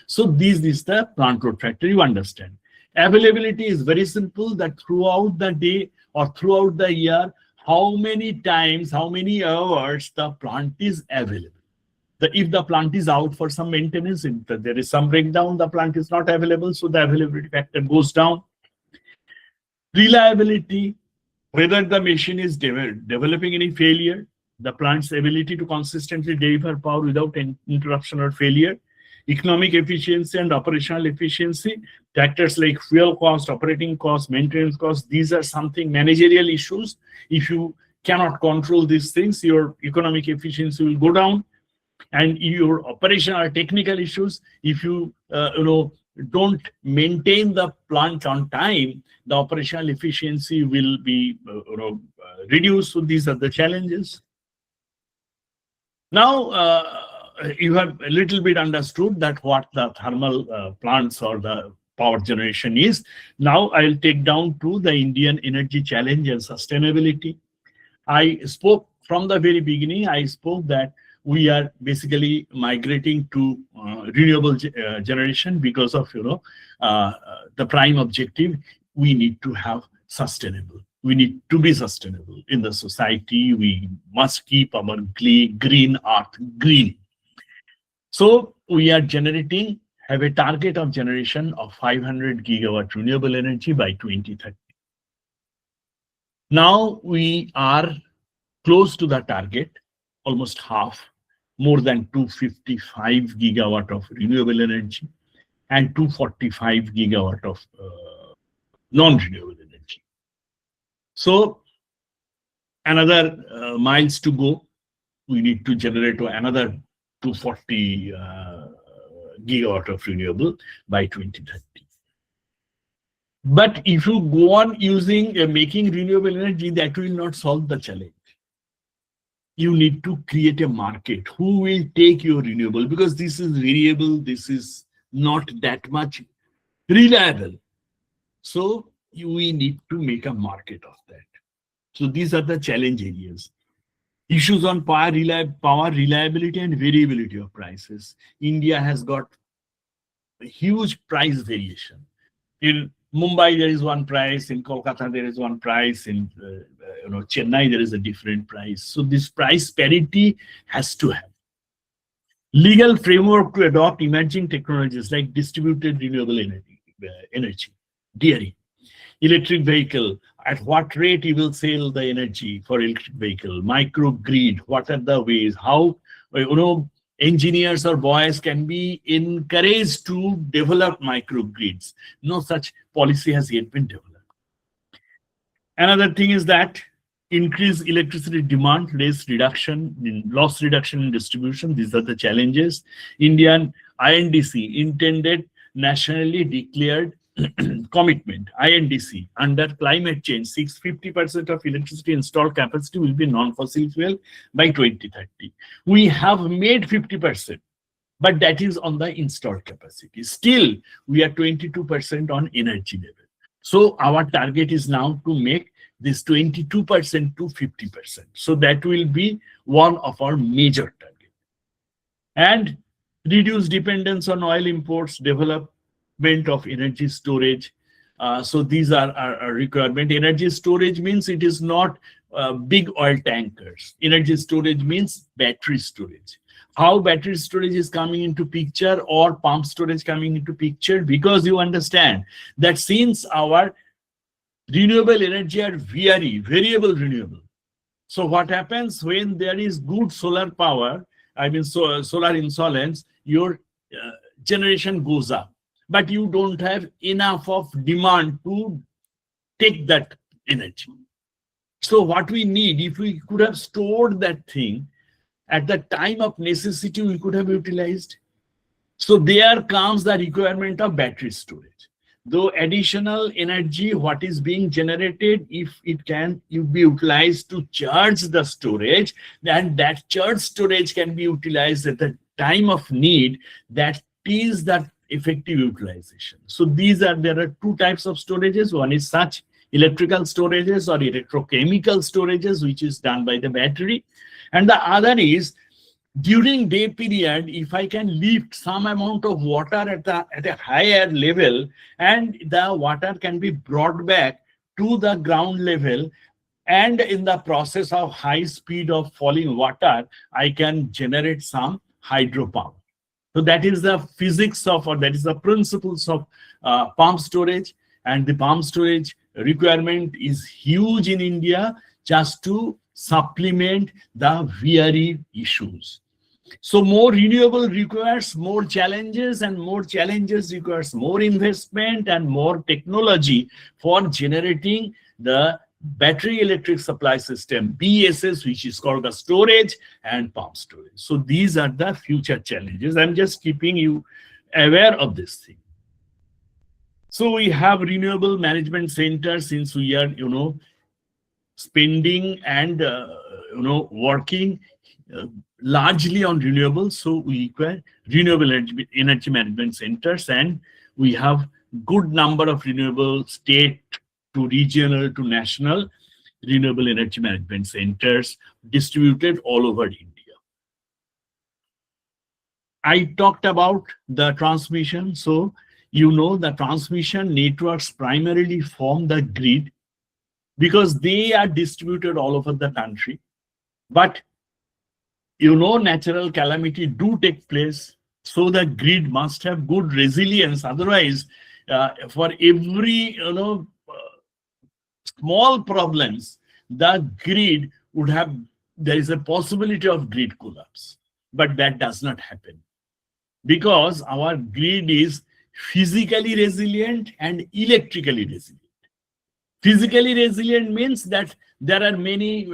So this is the plant load factor, you understand. Availability is very simple, that throughout the day or throughout the year, how many times, how many hours the plant is available. If the plant is out for some maintenance, if there is some breakdown, the plant is not available, so the availability factor goes down. Reliability, whether the machine is developing any failure, the plant's ability to consistently deliver power without interruption or failure. Economic efficiency and operational efficiency, factors like fuel cost, operating cost, maintenance cost, these are something managerial issues. If you cannot control these things, your economic efficiency will go down. And your operational or technical issues, if you don't maintain the plant on time, the operational efficiency will be reduced. So these are the challenges. Now you have a little bit understood that what the thermal plants or the power generation is. Now I'll take down to the Indian energy challenge and sustainability. I spoke from the very beginning, I spoke that we are basically migrating to renewable generation because of the prime objective. We need to have sustainable. We need to be sustainable in the society. We must keep our green earth green. So we are have a target of generation of 500 gigawatt renewable energy by 2030. Now we are close to the target, almost half, more than 255 gigawatt of renewable energy and 245 gigawatt of non-renewable energy. So another miles to go. We need to generate another 240 gigawatt of renewable by 2030. But if you go on using making renewable energy, that will not solve the challenge. You need to create a market. Who will take your renewable? Because this is variable, this is not that much reliable. So we need to make a market of that. So these are the challenge areas. Issues on power reliability and variability of prices. India has got a huge price variation. In Mumbai, there is one price. In Kolkata, there is one price. In Chennai, there is a different price. So this price parity has to have. Legal framework to adopt emerging technologies like distributed renewable energy, DRE. Electric vehicle, at what rate you will sell the energy for electric vehicle, microgrid, what are the ways, how engineers or boys can be encouraged to develop microgrids. No such policy has yet been developed. Another thing is that increase electricity demand, loss reduction in distribution. These are the challenges. Indian INDC, intended nationally declared commitment, INDC, under climate change, 50% of electricity installed capacity will be non-fossil fuel by 2030. We have made 50%, but that is on the installed capacity. Still, we are 22% on energy level. So our target is now to make this 22% to 50%. So that will be one of our major targets. And reduce dependence on oil imports, development of energy storage. So these are our requirement. Energy storage means it is not big oil tankers. Energy storage means battery storage. How battery storage is coming into picture or pump storage coming into picture? Because you understand that since our renewable energy are variable renewable. So what happens when there is good solar power, solar insolence, your generation goes up, but you don't have enough of demand to take that energy. So what we need, if we could have stored that thing, at the time of necessity, we could have utilized. So there comes the requirement of battery storage. Though additional energy, what is being generated, if it can be utilized to charge the storage, then that charge storage can be utilized at the time of need. That is the effective utilization. So there are two types of storages. One is such electrical storages or electrochemical storages, which is done by the battery. And the other is during day period, if I can lift some amount of water at a higher level, and the water can be brought back to the ground level, and in the process of high speed of falling water, I can generate some hydropower. So that is the physics of, or that is the principles of pump storage. And the pump storage requirement is huge in India, just to supplement the VRE issues. So more renewable requires more challenges, and more challenges requires more investment and more technology for generating the battery electric supply system, BESS, which is called the storage and pump storage. So these are the future challenges. I'm just keeping you aware of this thing. So we have renewable management centers, since we are, spending and, working largely on renewables. So we require renewable energy management centers, and we have good number of renewable state to regional to national renewable energy management centers distributed all over India. I talked about the transmission. So, the transmission networks primarily form the grid because they are distributed all over the country. But, natural calamity do take place. So the grid must have good resilience. Otherwise, for every, small problems, the grid would have, there is a possibility of grid collapse. But that does not happen, because our grid is physically resilient and electrically resilient. Physically resilient means that there are many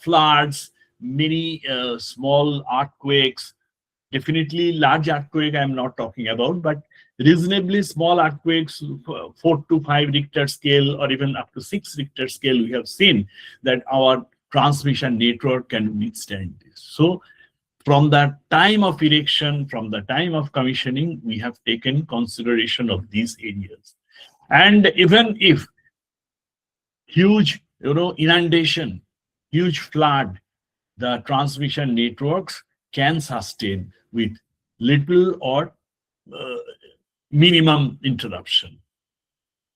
floods, many small earthquakes, definitely large earthquake I'm not talking about, but reasonably small earthquakes, 4 to 5 Richter scale or even up to 6 Richter scale, we have seen that our transmission network can withstand this. So from the time of erection, from the time of commissioning, we have taken consideration of these areas. And even if huge, inundation, huge flood, the transmission networks can sustain with little or minimum interruption.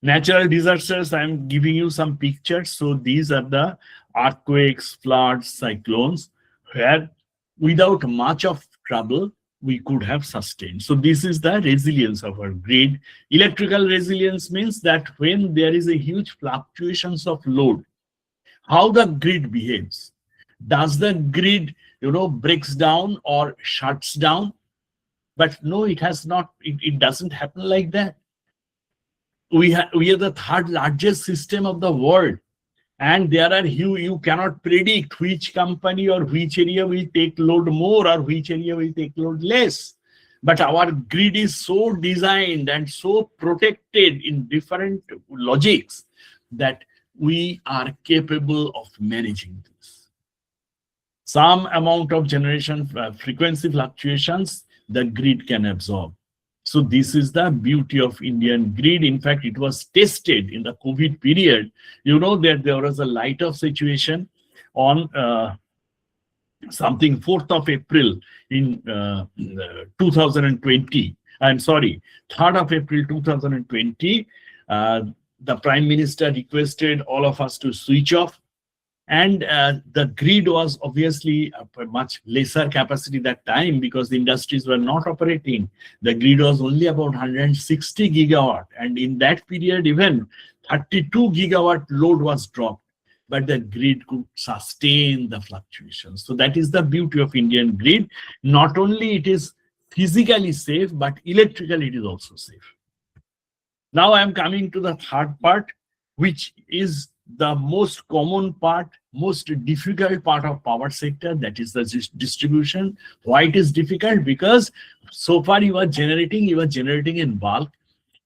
Natural disasters, I'm giving you some pictures. So these are the earthquakes, floods, cyclones, where without much of trouble, we could have sustained. So this is the resilience of our grid. Electrical resilience means that when there is a huge fluctuations of load, how the grid behaves. Does the grid, breaks down or shuts down? But no, it has not. It doesn't happen like that. We are the third largest system of the world. And there are you cannot predict which company or which area will take load more or which area will take load less. But our grid is so designed and so protected in different logics that we are capable of managing this. Some amount of generation frequency fluctuations the grid can absorb. So this is the beauty of Indian grid. In fact, it was tested in the COVID period. You know that there was a light off situation on something 4th of April in 2020. I'm sorry, 3rd of April 2020. The Prime Minister requested all of us to switch off. And the grid was obviously a much lesser capacity that time because the industries were not operating. The grid was only about 160 gigawatt. And in that period, even 32 gigawatt load was dropped. But the grid could sustain the fluctuations. So that is the beauty of Indian grid. Not only it is physically safe, but electrically it is also safe. Now I am coming to the third part, which is the most common part, most difficult part of power sector, that is the distribution. Why it is difficult? Because so far you are generating in bulk.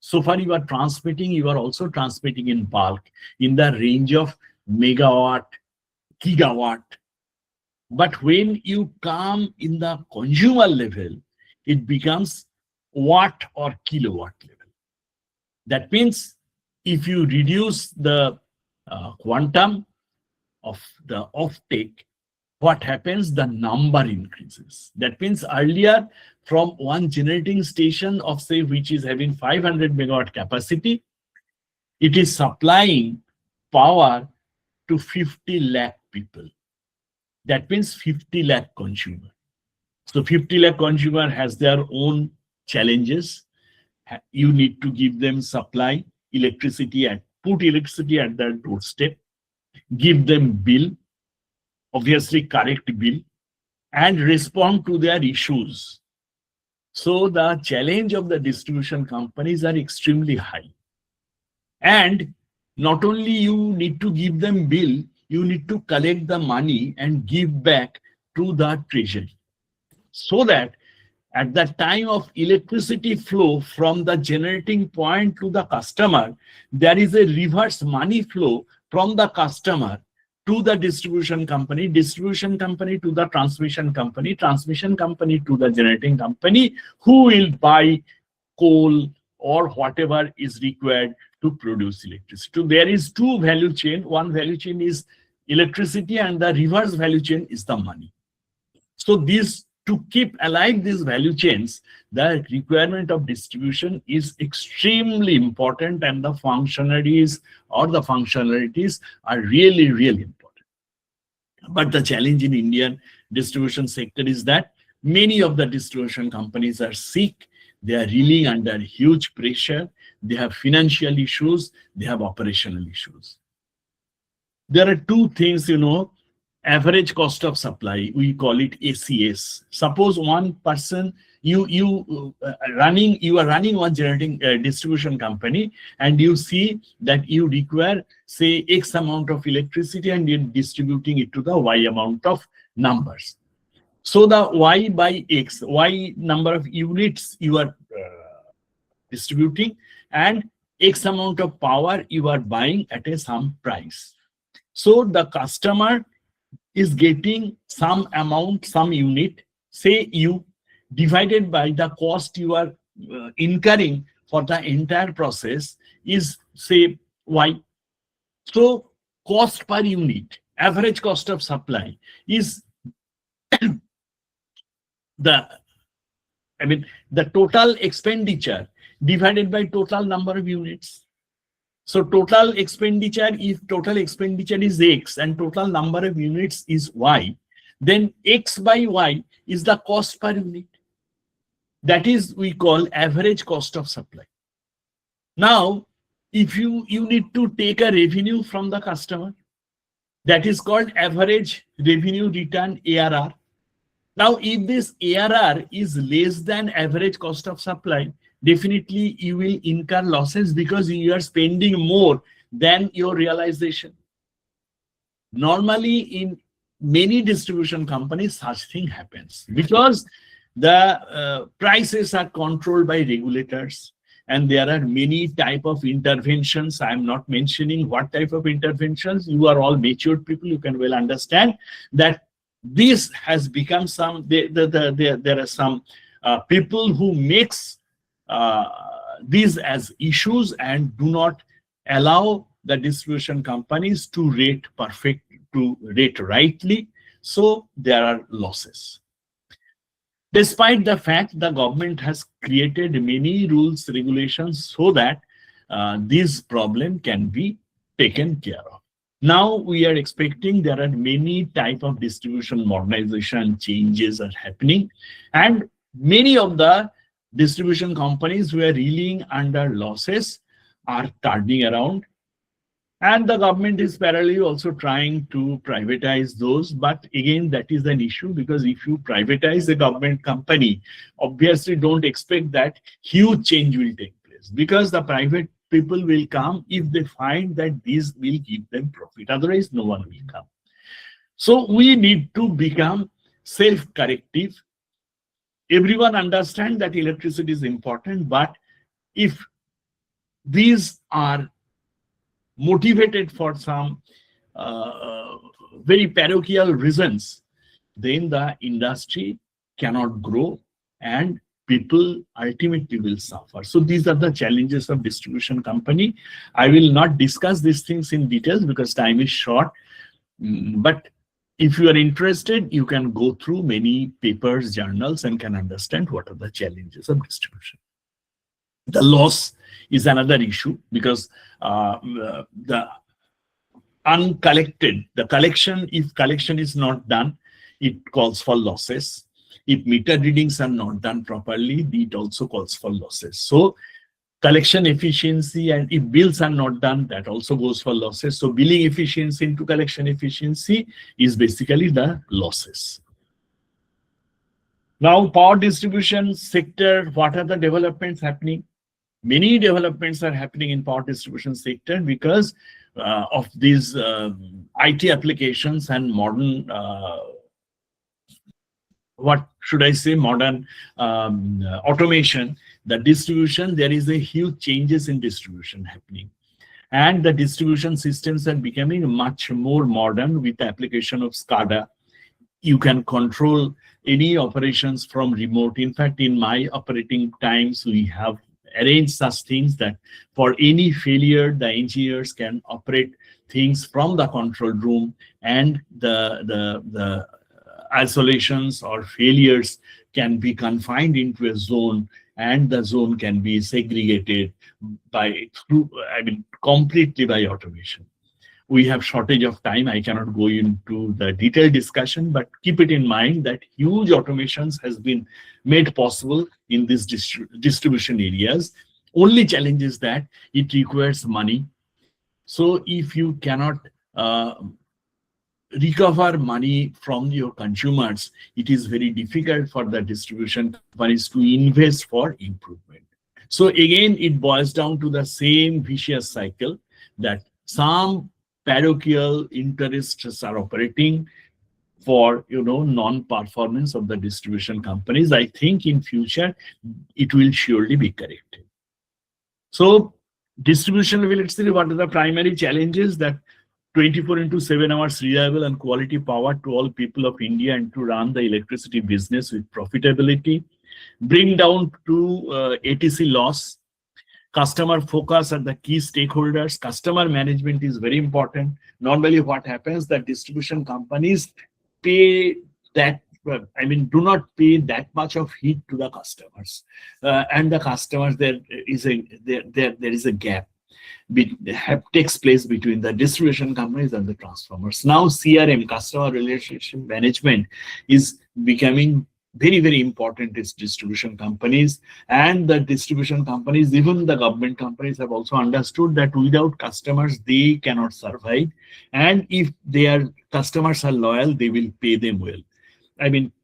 So far you are transmitting, you are also transmitting in bulk in the range of megawatt, gigawatt. But when you come in the consumer level, it becomes watt or kilowatt level. That means if you reduce the quantum of the offtake, what happens? The number increases. That means earlier from one generating station of say which is having 500 megawatt capacity, it is supplying power to 50 lakh people. That means 50 lakh consumer. So 50 lakh consumer has their own challenges. You need to give them supply electricity and put electricity at their doorstep, give them bill, obviously correct bill, and respond to their issues. So the challenge of the distribution companies are extremely high. And not only you need to give them bill, you need to collect the money and give back to the treasury. So that at the time of electricity flow from the generating point to the customer, there is a reverse money flow from the customer to the distribution company to the transmission company to the generating company, who will buy coal or whatever is required to produce electricity. So there is two value chain. One value chain is electricity and the reverse value chain is the money. So these, to keep alive these value chains, the requirement of distribution is extremely important, and the functionalities are really, really important. But the challenge in Indian distribution sector is that many of the distribution companies are sick. They are reeling under huge pressure. They have financial issues. They have operational issues. There are two things, average cost of supply, we call it ACS. Suppose one person, you are running one generating distribution company, and you see that you require say X amount of electricity and you're distributing it to the Y amount of numbers. So the Y by X, Y number of units you are distributing, and X amount of power you are buying at some price. So the customer is getting some amount, some unit, say U, divided by the cost you are incurring for the entire process is say Y. So cost per unit, average cost of supply is the total expenditure divided by total number of units. So total expenditure, if total expenditure is X and total number of units is Y, then X by Y is the cost per unit. That is, we call average cost of supply. Now, if you need to take a revenue from the customer, that is called average revenue return, ARR. Now, if this ARR is less than average cost of supply, definitely you will incur losses because you are spending more than your realization. Normally, in many distribution companies, such thing happens because the prices are controlled by regulators, and there are many type of interventions. I am not mentioning what type of interventions. You are all matured people. You can well understand that this has become some. There are some people who makes these as issues and do not allow the distribution companies to rate rightly, so there are losses. Despite the fact the government has created many rules, regulations so that this problem can be taken care of. Now we are expecting there are many type of distribution modernization changes are happening, and many of the distribution companies who are reeling under losses are turning around. And the government is parallelly also trying to privatize those. But again, that is an issue because if you privatize a government company, obviously don't expect that huge change will take place because the private people will come if they find that these will give them profit. Otherwise, no one will come. So we need to become self-corrective. Everyone understands that electricity is important, but if these are motivated for some very parochial reasons, then the industry cannot grow and people ultimately will suffer. So these are the challenges of distribution company. I will not discuss these things in details because time is short. But if you are interested, you can go through many papers, journals, and can understand what are the challenges of distribution. The loss is another issue because the uncollected, the collection, if collection is not done, it calls for losses. If meter readings are not done properly, it also calls for losses. So collection efficiency, and if bills are not done, that also goes for losses. So billing efficiency into collection efficiency is basically the losses. Now, power distribution sector, what are the developments happening? Many developments are happening in power distribution sector because of these IT applications and modern, what should I say, modern automation. The distribution, there is a huge changes in distribution happening. And the distribution systems are becoming much more modern with the application of SCADA. You can control any operations from remote. In fact, in my operating times, we have arrange such things that for any failure, the engineers can operate things from the control room, and the isolations or failures can be confined into a zone, and the zone can be segregated completely by automation. We have shortage of time. I cannot go into the detailed discussion, but keep it in mind that huge automations has been made possible in these distribution areas. Only challenge is that it requires money. So if you cannot recover money from your consumers, it is very difficult for the distribution companies to invest for improvement. So again, it boils down to the same vicious cycle that some parochial interests are operating for non-performance of the distribution companies. I think in future it will surely be corrected. So distribution level electricity, what are the primary challenges? That 24/7 hours reliable and quality power to all people of India and to run the electricity business with profitability, bring down to ATC loss. Customer focus are the key stakeholders. Customer management is very important. Normally what happens, that distribution companies pay that, do not pay that much of heat to the customers. And the customers, there is a gap takes place between the distribution companies and the transformers. Now CRM, customer relationship management, is becoming very, very important is distribution companies, and the distribution companies, even the government companies, have also understood that without customers they cannot survive, and if their customers are loyal, they will pay them well.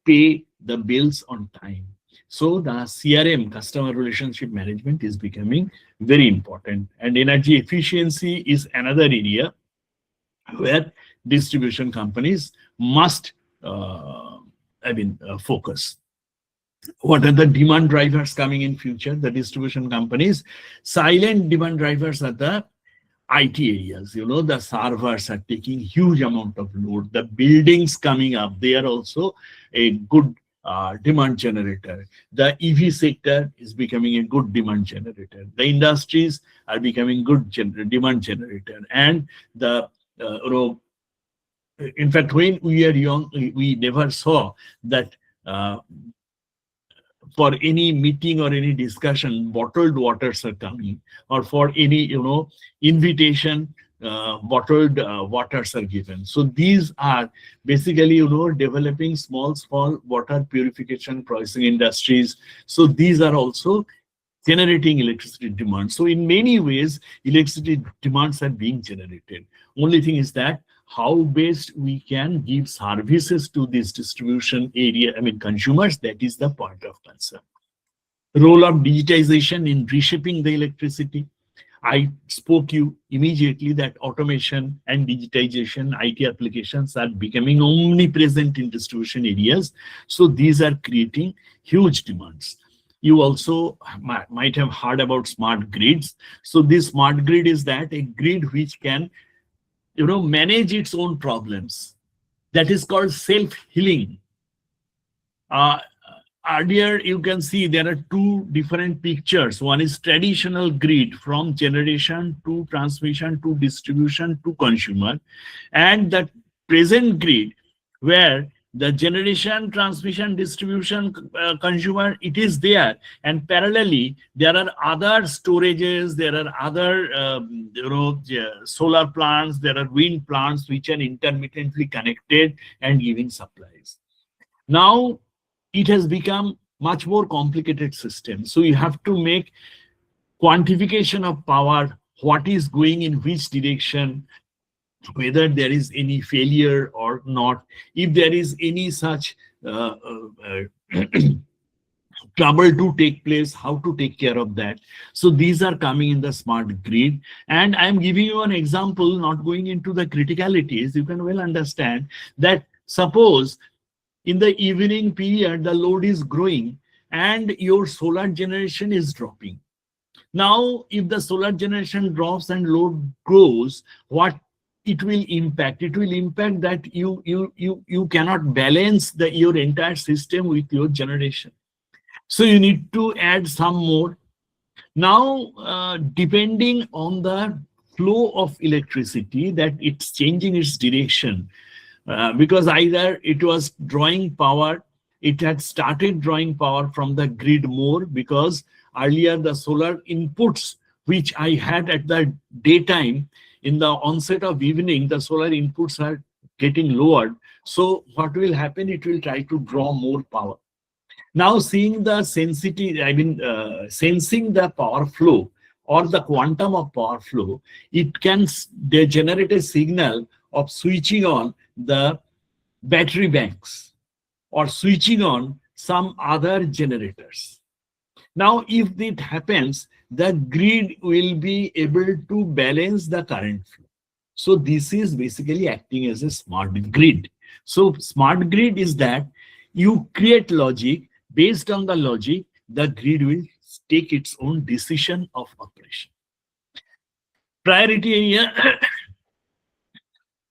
Pay the bills on time. So the CRM, customer relationship management, is becoming very important. And energy efficiency is another area where distribution companies must, focus. What are the demand drivers coming in future? The distribution companies, silent demand drivers are the IT areas. The servers are taking huge amount of load. The buildings coming up, they are also a good demand generator. The EV sector is becoming a good demand generator. The industries are becoming good demand generator. And the in fact, when we are young, we never saw that for any meeting or any discussion, bottled waters are coming, or for any invitation, bottled waters are given. So these are basically developing small water purification processing industries. So these are also generating electricity demand. So in many ways, electricity demands are being generated. Only thing is that how best we can give services to this distribution area, consumers, that is the point of concern. Role of digitization in reshaping the electricity. I spoke you immediately that automation and digitization, IT applications are becoming omnipresent in distribution areas. So these are creating huge demands. You also might have heard about smart grids. So this smart grid is that a grid which can manage its own problems. That is called self-healing. Earlier, you can see there are two different pictures. One is traditional grid from generation to transmission to distribution to consumer. And the present grid where the generation, transmission, distribution, consumer, it is there. And parallelly, there are other storages, there are other, solar plants, there are wind plants which are intermittently connected and giving supplies. Now, it has become much more complicated system. So you have to make quantification of power, what is going in which direction, whether there is any failure or not, if there is any such trouble to take place, how to take care of that. So these are coming in the smart grid. And I'm giving you an example, not going into the criticalities. You can well understand that suppose in the evening period, the load is growing and your solar generation is dropping. Now, if the solar generation drops and load grows, what it will impact? It will impact that you cannot balance your entire system with your generation. So you need to add some more. Now, depending on the flow of electricity, that it's changing its direction, because either it was drawing power, it had started drawing power from the grid more, because earlier the solar inputs which I had at the daytime, in the onset of evening, the solar inputs are getting lowered. So what will happen? It will try to draw more power. Now, seeing the sensitivity, sensing the power flow or the quantum of power flow, it can generate a signal of switching on the battery banks or switching on some other generators. Now, if it happens, the grid will be able to balance the current flow. So this is basically acting as a smart grid. So smart grid is that you create logic. Based on the logic, the grid will take its own decision of operation. Priority area.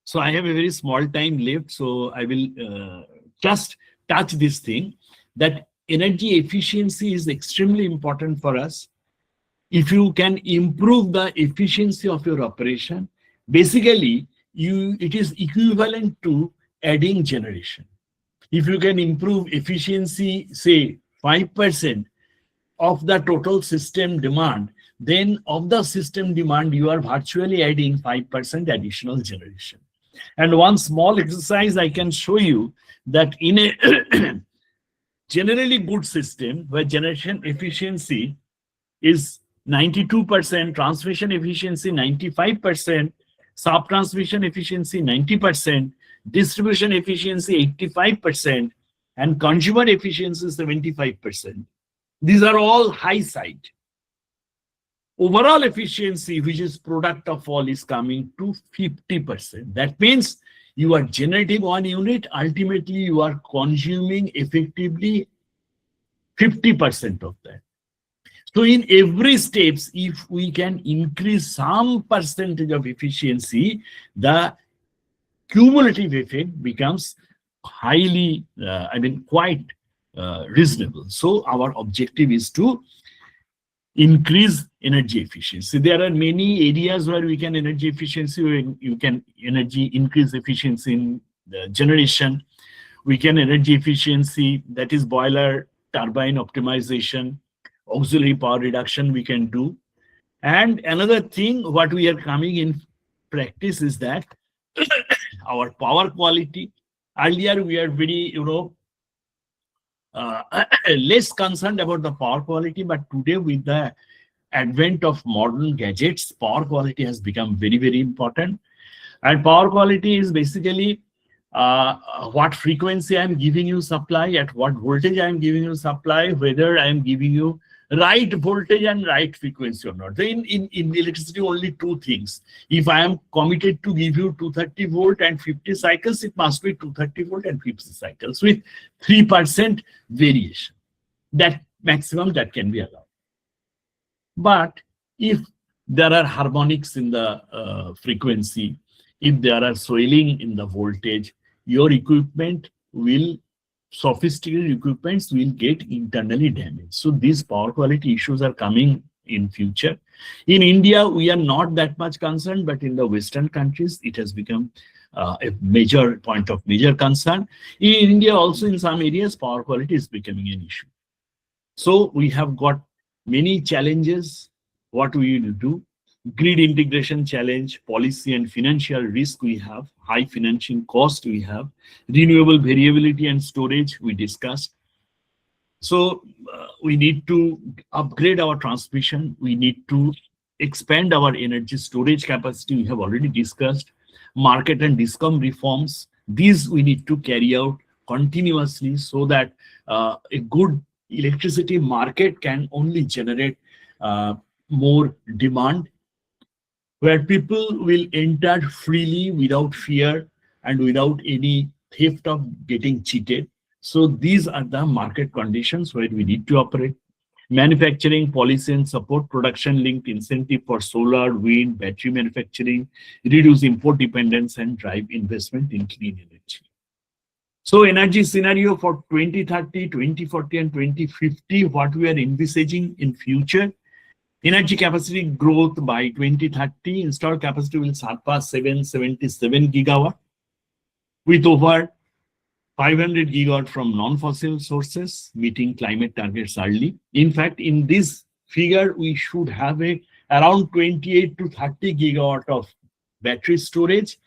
So I have a very small time left, so I will just touch this thing, that energy efficiency is extremely important for us. If you can improve the efficiency of your operation, basically it is equivalent to adding generation. If you can improve efficiency, say 5% of the total system demand, then of the system demand, you are virtually adding 5% additional generation. And one small exercise I can show you, that in a generally good system where generation efficiency is 92%, transmission efficiency 95%, sub-transmission efficiency 90%, distribution efficiency 85%, and consumer efficiency 75%. These are all high side. Overall efficiency, which is product of all, is coming to 50%. That means you are generating 1 unit, ultimately you are consuming effectively 50% of that. So in every steps, if we can increase some percentage of efficiency, the cumulative effect becomes highly, quite reasonable. So our objective is to increase energy efficiency. There are many areas where we can energy efficiency, you can energy increase efficiency in the generation. We can energy efficiency, that is boiler turbine optimization, auxiliary power reduction we can do. And another thing what we are coming in practice is that our power quality. Earlier we are very, less concerned about the power quality, but today with the advent of modern gadgets, power quality has become very, very important. And power quality is basically what frequency I'm giving you supply, at what voltage I'm giving you supply, whether I'm giving you right voltage and right frequency or not. In electricity, only two things. If I am committed to give you 230 volt and 50 cycles, it must be 230 volt and 50 cycles with 3% variation. That maximum that can be allowed. But if there are harmonics in the frequency, if there are swelling in the voltage, your equipment will, sophisticated equipments will get internally damaged. So these power quality issues are coming in future. In India, we are not that much concerned, but in the Western countries, it has become a major point of major concern. In India also, in some areas, power quality is becoming an issue. So we have got many challenges. What we will do? Grid integration challenge, policy and financial risk we have, high financing cost we have, renewable variability and storage we discussed. So we need to upgrade our transmission. We need to expand our energy storage capacity. We have already discussed market and DISCOM reforms. These we need to carry out continuously so that a good electricity market can only generate more demand, where people will enter freely without fear and without any theft of getting cheated. So these are the market conditions where we need to operate. Manufacturing policy and support, production-linked incentive for solar, wind, battery manufacturing, reduce import dependence and drive investment in clean energy. So energy scenario for 2030, 2040 and 2050, what we are envisaging in future. Energy capacity growth by 2030, installed capacity will surpass 777 gigawatt with over 500 gigawatt from non-fossil sources, meeting climate targets early. In fact, in this figure, we should have around 28 to 30 gigawatt of battery storage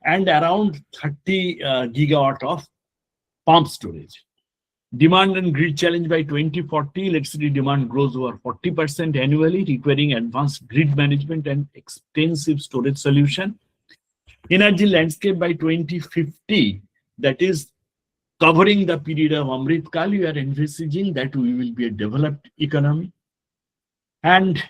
and around 30 gigawatt of pump storage. Demand and grid challenge by 2040, electricity demand grows over 40% annually, requiring advanced grid management and extensive storage solution. Energy landscape by 2050, that is covering the period of Amrit Kal, we are envisaging that we will be a developed economy. And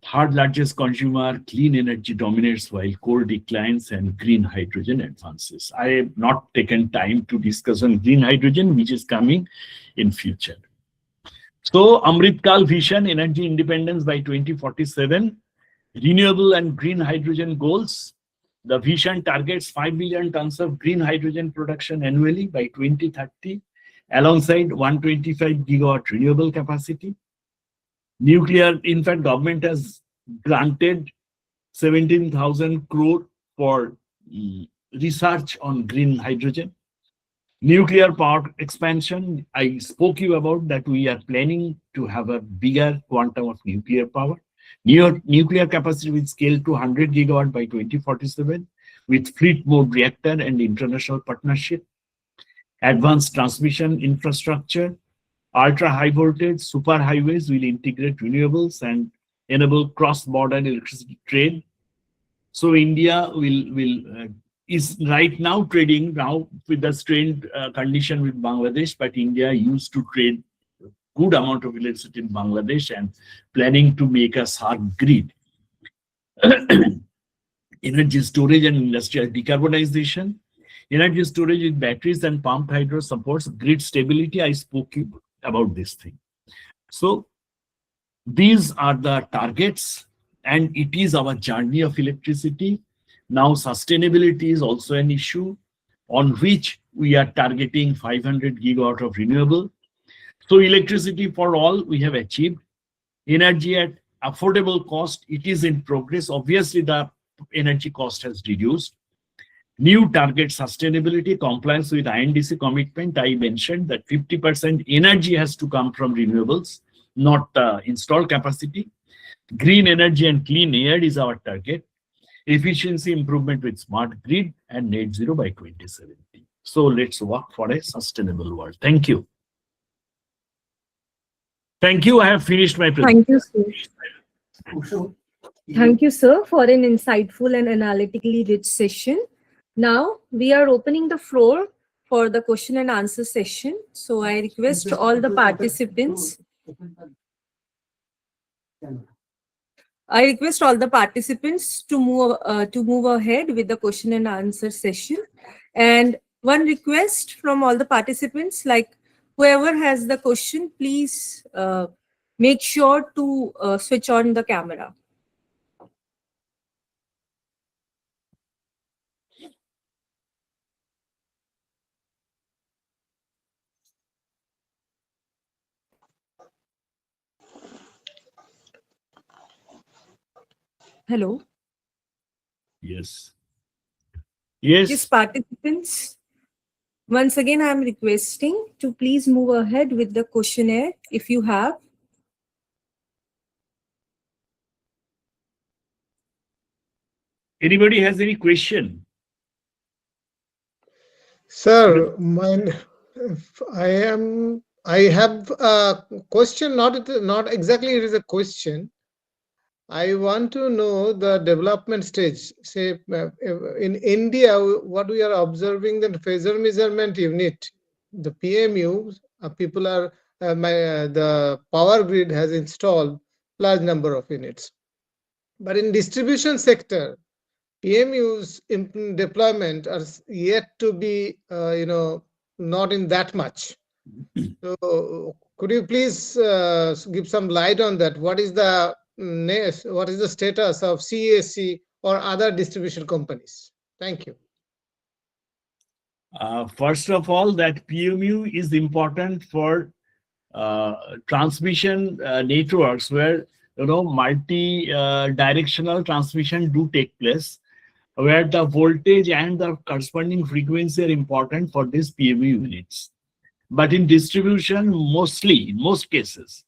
third largest consumer, clean energy dominates while coal declines and green hydrogen advances. I have not taken time to discuss on green hydrogen, which is coming in future. So Amrit Kal vision, energy independence by 2047, renewable and green hydrogen goals. The vision targets 5 million tons of green hydrogen production annually by 2030, alongside 125 gigawatt renewable capacity. Nuclear, in fact, government has granted 17,000 crore for research on green hydrogen. Nuclear power expansion, I spoke you about that we are planning to have a bigger quantum of nuclear power. Nuclear capacity will scale to 100 gigawatt by 2047 with fleet mode reactor and international partnership. Advanced transmission infrastructure, ultra high voltage, super highways will integrate renewables and enable cross-border electricity trade. So India is right now trading now with the strained condition with Bangladesh, but India used to trade good amount of electricity in Bangladesh and planning to make a hard grid. energy storage and industrial decarbonization. Energy storage with batteries and pumped hydro supports grid stability. I spoke about this thing. So these are the targets, and it is our journey of electricity. Now, sustainability is also an issue on which we are targeting 500 gigawatt of renewable. So electricity for all we have achieved. Energy at affordable cost, it is in progress. Obviously, the energy cost has reduced. New target sustainability, compliance with INDC commitment. I mentioned that 50% energy has to come from renewables, not installed capacity. Green energy and clean air is our target. Efficiency improvement with smart grid and net zero by 2070. So let's work for a sustainable world. Thank you. Thank you. I have finished my presentation. Thank you, sir. Thank you, sir, for an insightful and analytically rich session. Now we are opening the floor for the question and answer session. So I request all the participants. To move ahead with the question and answer session. And one request from all the participants, like whoever has the question, please make sure to switch on the camera. Hello. Yes. Yes, participants. Once again, I am requesting to please move ahead with the questionnaire if you have. Anybody has any question? Sir, I have a question, not exactly it is a question. I want to know the development stage. Say in India, what we are observing, the phasor measurement unit, the PMU, people are the power grid has installed large number of units. But in distribution sector, PMU's deployment are yet to be, not in that much. So, could you please give some light on that? What is the status of CAC or other distribution companies? Thank you. First of all, that PMU is important for transmission networks where multi-directional transmission do take place, where the voltage and the corresponding frequency are important for these PMU units. But in distribution, mostly, in most cases,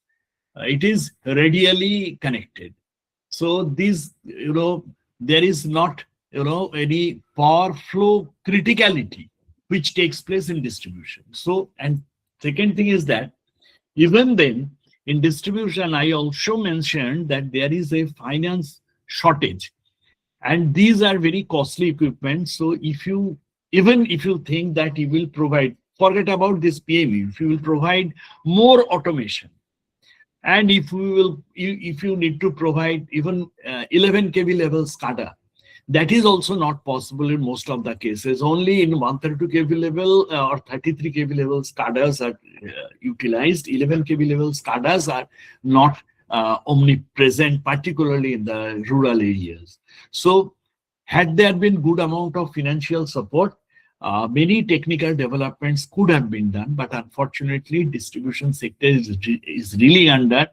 it is radially connected. So these, there is not, any power flow criticality which takes place in distribution. So, and second thing is that even then, in distribution, I also mentioned that there is a finance shortage. And these are very costly equipment. So even if you think that you will provide, forget about this PMU, if you will provide more automation, and if you need to provide even 11 kV level SCADA, that is also not possible in most of the cases. Only in 132 kV level or 33 kV level SCADAs are utilized. 11 kV level SCADAs are not omnipresent, particularly in the rural areas. So had there been good amount of financial support, many technical developments could have been done, but unfortunately distribution sector is really under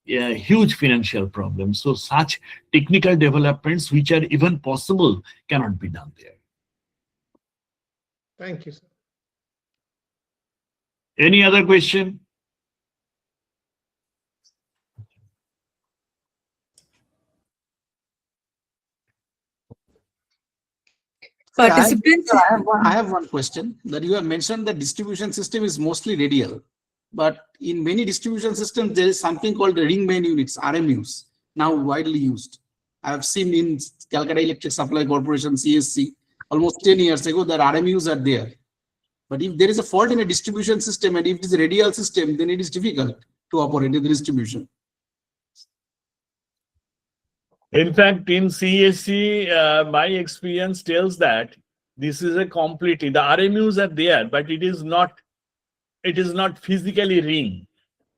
a huge financial problem. So such technical developments which are even possible cannot be done there. Thank you, sir. Any other question? Participants. I have one question. That you have mentioned the distribution system is mostly radial, but in many distribution systems there is something called the ring main units, RMUs, now widely used. I have seen in Calcutta Electric Supply Corporation (CSC) almost 10 years ago that RMUs are there. But if there is a fault in a distribution system and if it is a radial system, then it is difficult to operate in the distribution. In fact, in CSC, my experience tells that this is a completely, the RMUs are there, but it is not physically ring.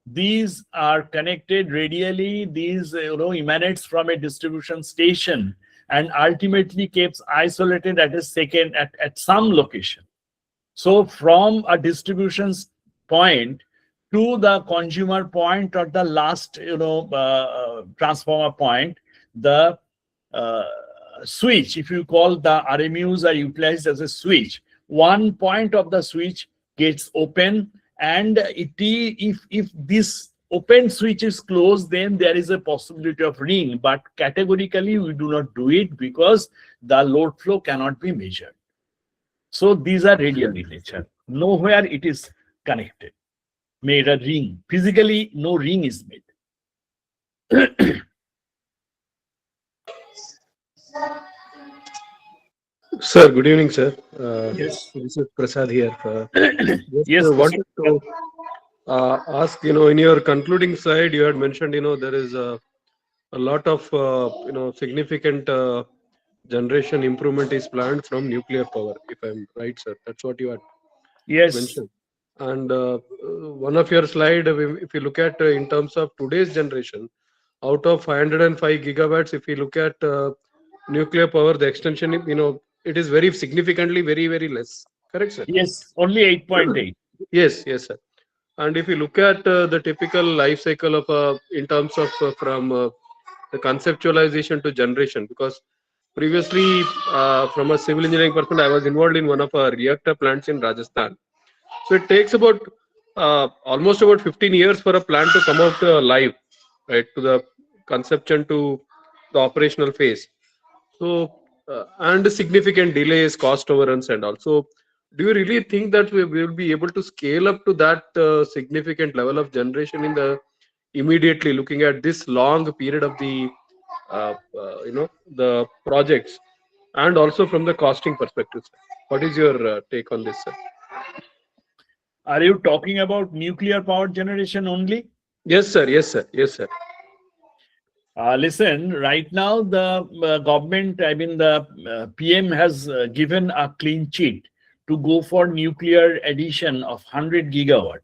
These are connected radially. These emanates from a distribution station and ultimately keeps isolated at a second at some location. So from a distribution point to the consumer point or the last transformer point, the switch, if you call the RMUs are utilized as a switch, one point of the switch gets open, and if this open switch is closed, then there is a possibility of ring, but categorically we do not do it because the load flow cannot be measured. So these are radial in nature. Nowhere it is connected, made a ring. Physically, no ring is made. Sir, good evening, sir. Yes. This is Prasad here. Yes, Wanted to ask, in your concluding slide, you had mentioned, there is a lot of, significant generation improvement is planned from nuclear power, if I'm right, sir. That's what you had Yes. mentioned. And one of your slide, if you look at in terms of today's generation, out of 505 gigawatts, if you look at nuclear power, the extension, it is very significantly very, very less. Correct, sir? Yes, only 8.8. Yes, yes, sir. And if you look at the typical life cycle of in terms of from the conceptualization to generation, because previously from a civil engineering perspective, I was involved in one of our reactor plants in Rajasthan. So it takes about almost about 15 years for a plant to come out live, right, to the conception to the operational phase. So and significant delays, cost overruns, and also, do you really think that we will be able to scale up to that significant level of generation in the immediately looking at this long period of the the projects, and also from the costing perspective, sir? What is your take on this, sir? Are you talking about nuclear power generation only? Yes, sir. Yes, sir. Yes, sir. Listen, right now the government, I mean the PM has given a clean sheet to go for nuclear addition of 100 gigawatt.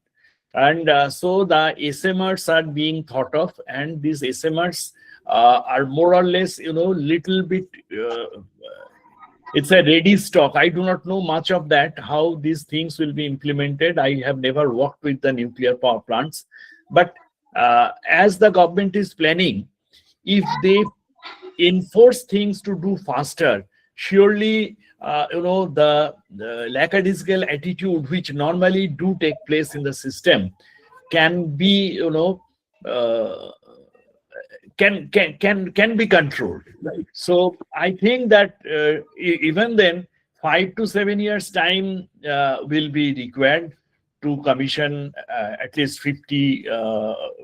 And so the SMRs are being thought of, and these SMRs are more or less, little bit, it's a ready stock. I do not know much of that, how these things will be implemented. I have never worked with the nuclear power plants. But as the government is planning, if they enforce things to do faster, surely the lackadaisical attitude which normally do take place in the system can be can be controlled. Right? So I think that even then 5 to 7 years time will be required to commission at least 50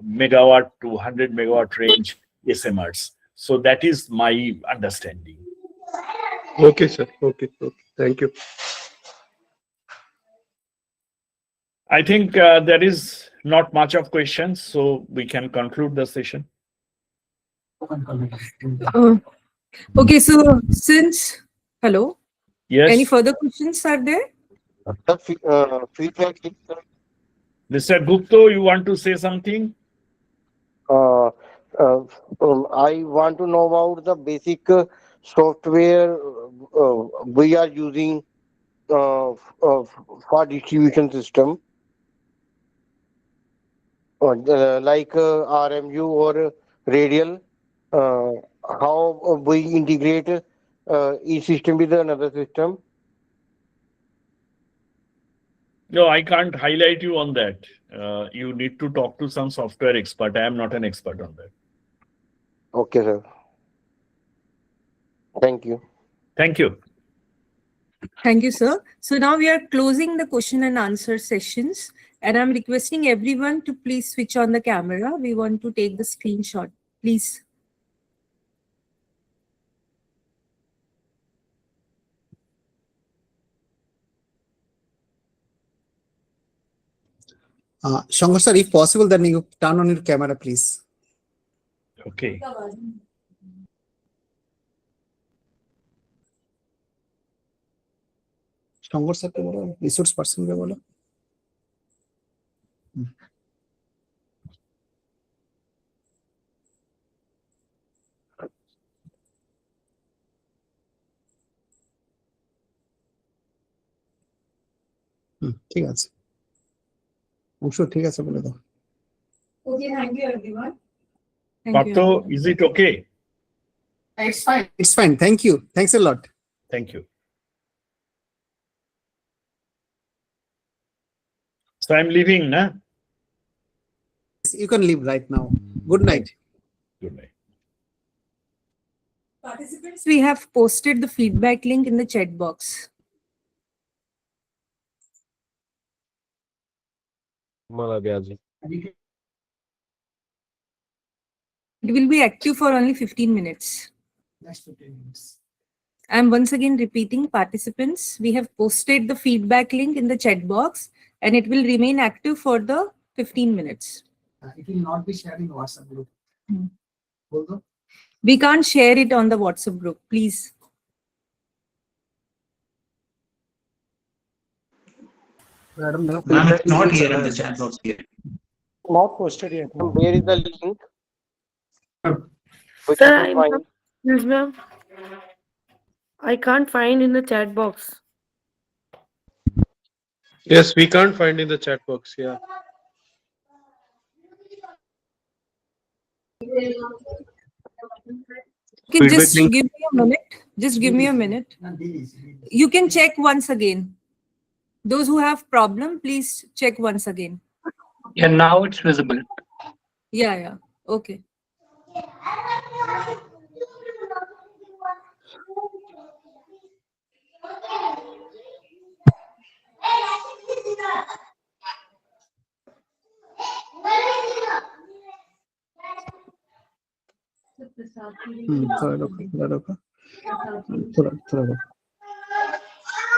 megawatt to 100 megawatt range SMRs. So that is my understanding. Okay, sir. Okay. Okay. Thank you. I think there is not much of questions, so we can conclude the session. Okay, so since, hello, Yes, any further questions are there? Feedback. Mr. Gupta, you want to say something? Uh, I want to know about the basic software we are using for distribution system, like RMU or radial. How we integrate each system with another system. No, I can't highlight you on that. You need to talk to some software expert. I am not an expert on that. Okay, sir. Thank you. Thank you. Thank you, sir. So now we are closing the question and answer sessions, and I'm requesting everyone to please switch on the camera. We want to take the screenshot, please. Shankar sir, if possible, then you turn on your camera, please. Okay. Shankar স্যারকে বলো, resource পার্সনকে বলো। ঠিক আছে, অবশ্য ঠিক আছে বলে দাও। Okay, thank you everyone. Patto, is it okay? It's fine. It's fine. Thank you. Thanks a lot. Thank you. So I'm leaving, nah? You can leave right now. Good night. Good night. Participants, we have posted the feedback link in the chat box. It will be active for only 15 minutes. Next 15 minutes. I'm once again repeating, participants, we have posted the feedback link in the chat box and it will remain active for the 15 minutes. It will not be shared in WhatsApp group. Hold on. We can't share it on the WhatsApp group, please. Madam, Ma'am, it's not here in the chat box here. not posted yet. Where is the link? Which Sir, to find? Yes, ma'am. I can't find in the chat box. Yes, we can't find in the chat box. Yeah. Okay, just give me a minute. Just give me a minute. You can check once again. Those who have problem, please check once again. Yeah, now it's visible. Yeah. Okay.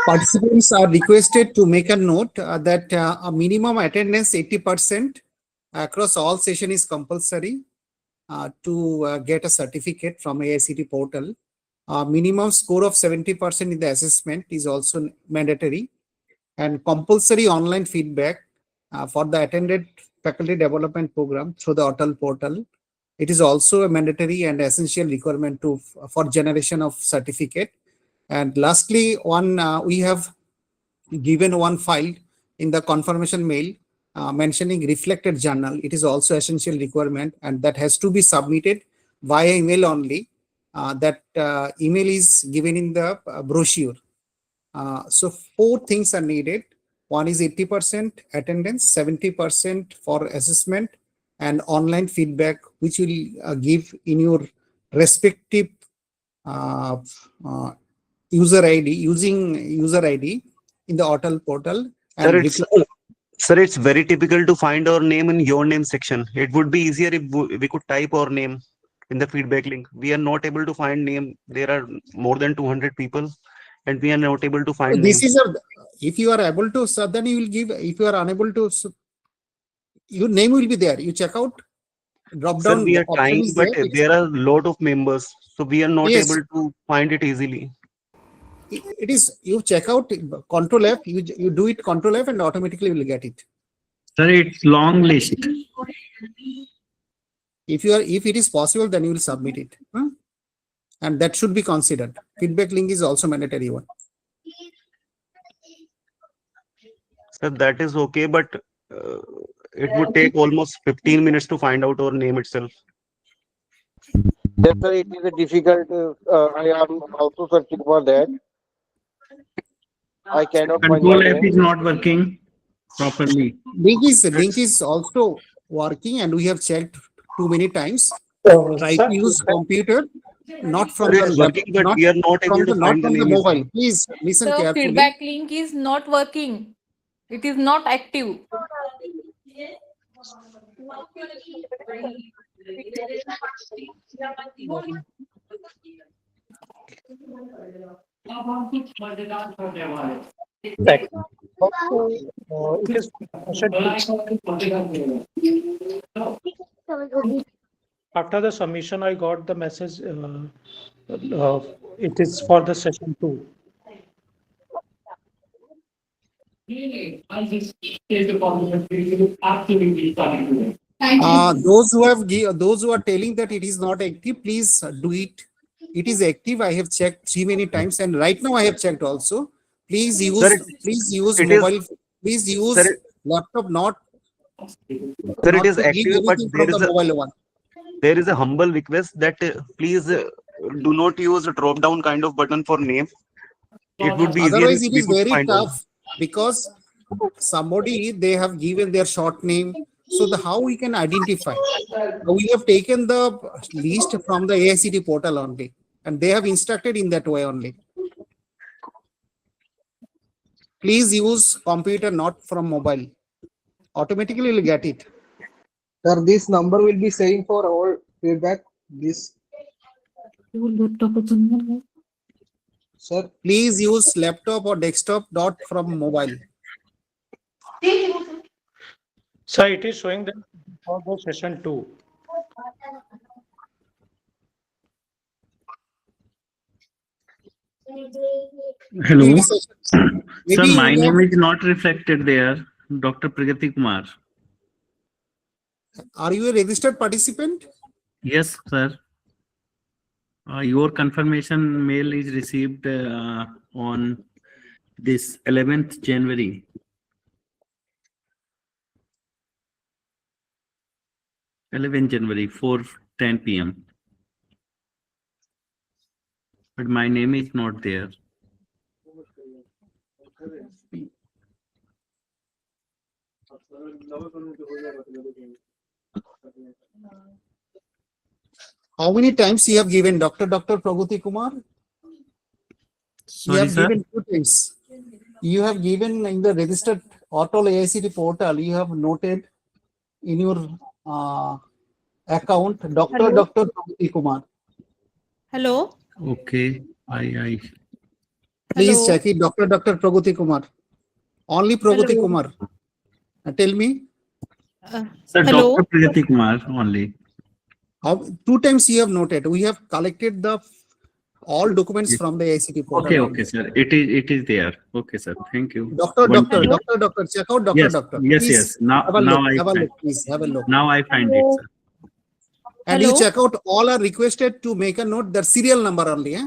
Participants are requested to make a note that a minimum attendance 80% across all session is compulsory to get a certificate from AICT portal. Minimum score of 70% in the assessment is also mandatory, and compulsory online feedback for the attended faculty development program through the Atal portal. It is also a mandatory and essential requirement for generation of certificate. And lastly, we have given one file in the confirmation mail mentioning reflected journal. It is also essential requirement, and that has to be submitted via email only. That email is given in the brochure. So 4 things are needed. One is 80% attendance, 70% for assessment, and online feedback, which will give in your respective user ID, using user ID in the Atal portal. And Sir, it's very typical to find our name in your name section. It would be easier if we could type our name in the feedback link. We are not able to find name. There are more than 200 people and we are not able to find this name. is if you are able to, sir, then you will give. If you are unable to, your name will be there. You check out, drop Sir, down we are option trying, is but there. there are a lot of members, so we are not Yes. able to find it easily. It is, you check out Control F, you do it Control F and automatically will get it. Sir, it's long list. If it is possible, then you will submit it. And that should be considered. Feedback link is also mandatory one. Sir, that is okay, but it would take almost 15 minutes to find out our name itself. That's why it is a difficult. I am also searching for that. I cannot find Control my F name. is not working properly. Link is also working, and we have checked too many times. Try to use computer, not from Sir, it's the working, but we are not able to not find the from the name. mobile. Please listen The carefully. feedback link is not working. It is not active. It is after the submission, I got the message. It is for the session 2. Those who are telling that it is not active, please do it. It is active. I have checked many times, and right now I have checked also. Please use Sir, it is, mobile. Please use sir, laptop, not sir, it not is to give active, but anything from the mobile one. there is a humble request that please do not use a drop down kind of button for name. It would be easier if Otherwise, it we is could very find out. tough because somebody they have given their short name. So how we can identify? We have taken the list from the AICT portal only, and they have instructed in that way only. Please use computer, not from mobile. Automatically you'll get it. Sir, this number will be saying for all feedback. This. Sir, please use laptop or desktop, not from mobile. So it is showing that for the session 2. Hello. Hello. Maybe Sir, my you name have, is not reflected there. Dr. Pragati Kumar. are you a registered participant? Yes, sir. Your confirmation mail is received on this 11th January. 11th January, 4:10 p.m. But my name is not there. How many times you have given Dr. Pragati Kumar? You Sorry, have sir. given 2 times. You have given in the registered Auto AICT portal, you have noted in your account Dr. Hello? Pragati Kumar. Hello? Okay. I Please Hello? check it, Dr. Pragati Kumar. Only Pragati Hello? Kumar. Tell me, Sir, Hello? Dr. Pragati Kumar only. how 2 times you have noted. We have collected the all documents from the AICT portal. Okay, only. okay, sir. It is there. Okay, sir. Thank you. Doctor, Hello? check out Dr. Yes, yes, Please yes. Now, have a now look, I have a find. look, please have a look. Now I find it, Hello? sir. And you Hello? check out, all are requested to make a note, the serial number only,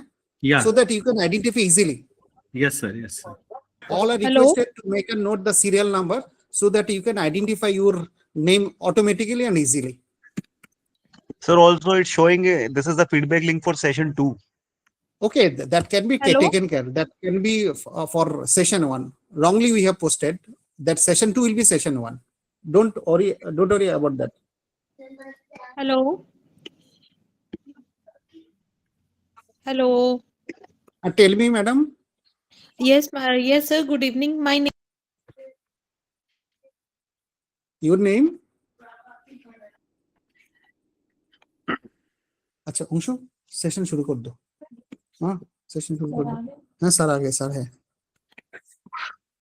Yeah. so that you can identify easily. Yes, sir. Yes, sir. All are Hello? requested to make a note the serial number so that you can identify your name automatically and easily. Sir, also it's showing this is the feedback link for session 2. Okay, that can be Hello? taken care. That can be for session 1. Wrongly we have posted that session 2 will be session 1. Don't worry about that. Hello? Hello? Tell me, madam, Yes, yes, sir. Good evening. My name your name? अच्छा Anshu session शुरू कर दो. हाँ session शुरू कर दो. हाँ sir आ गए सर है.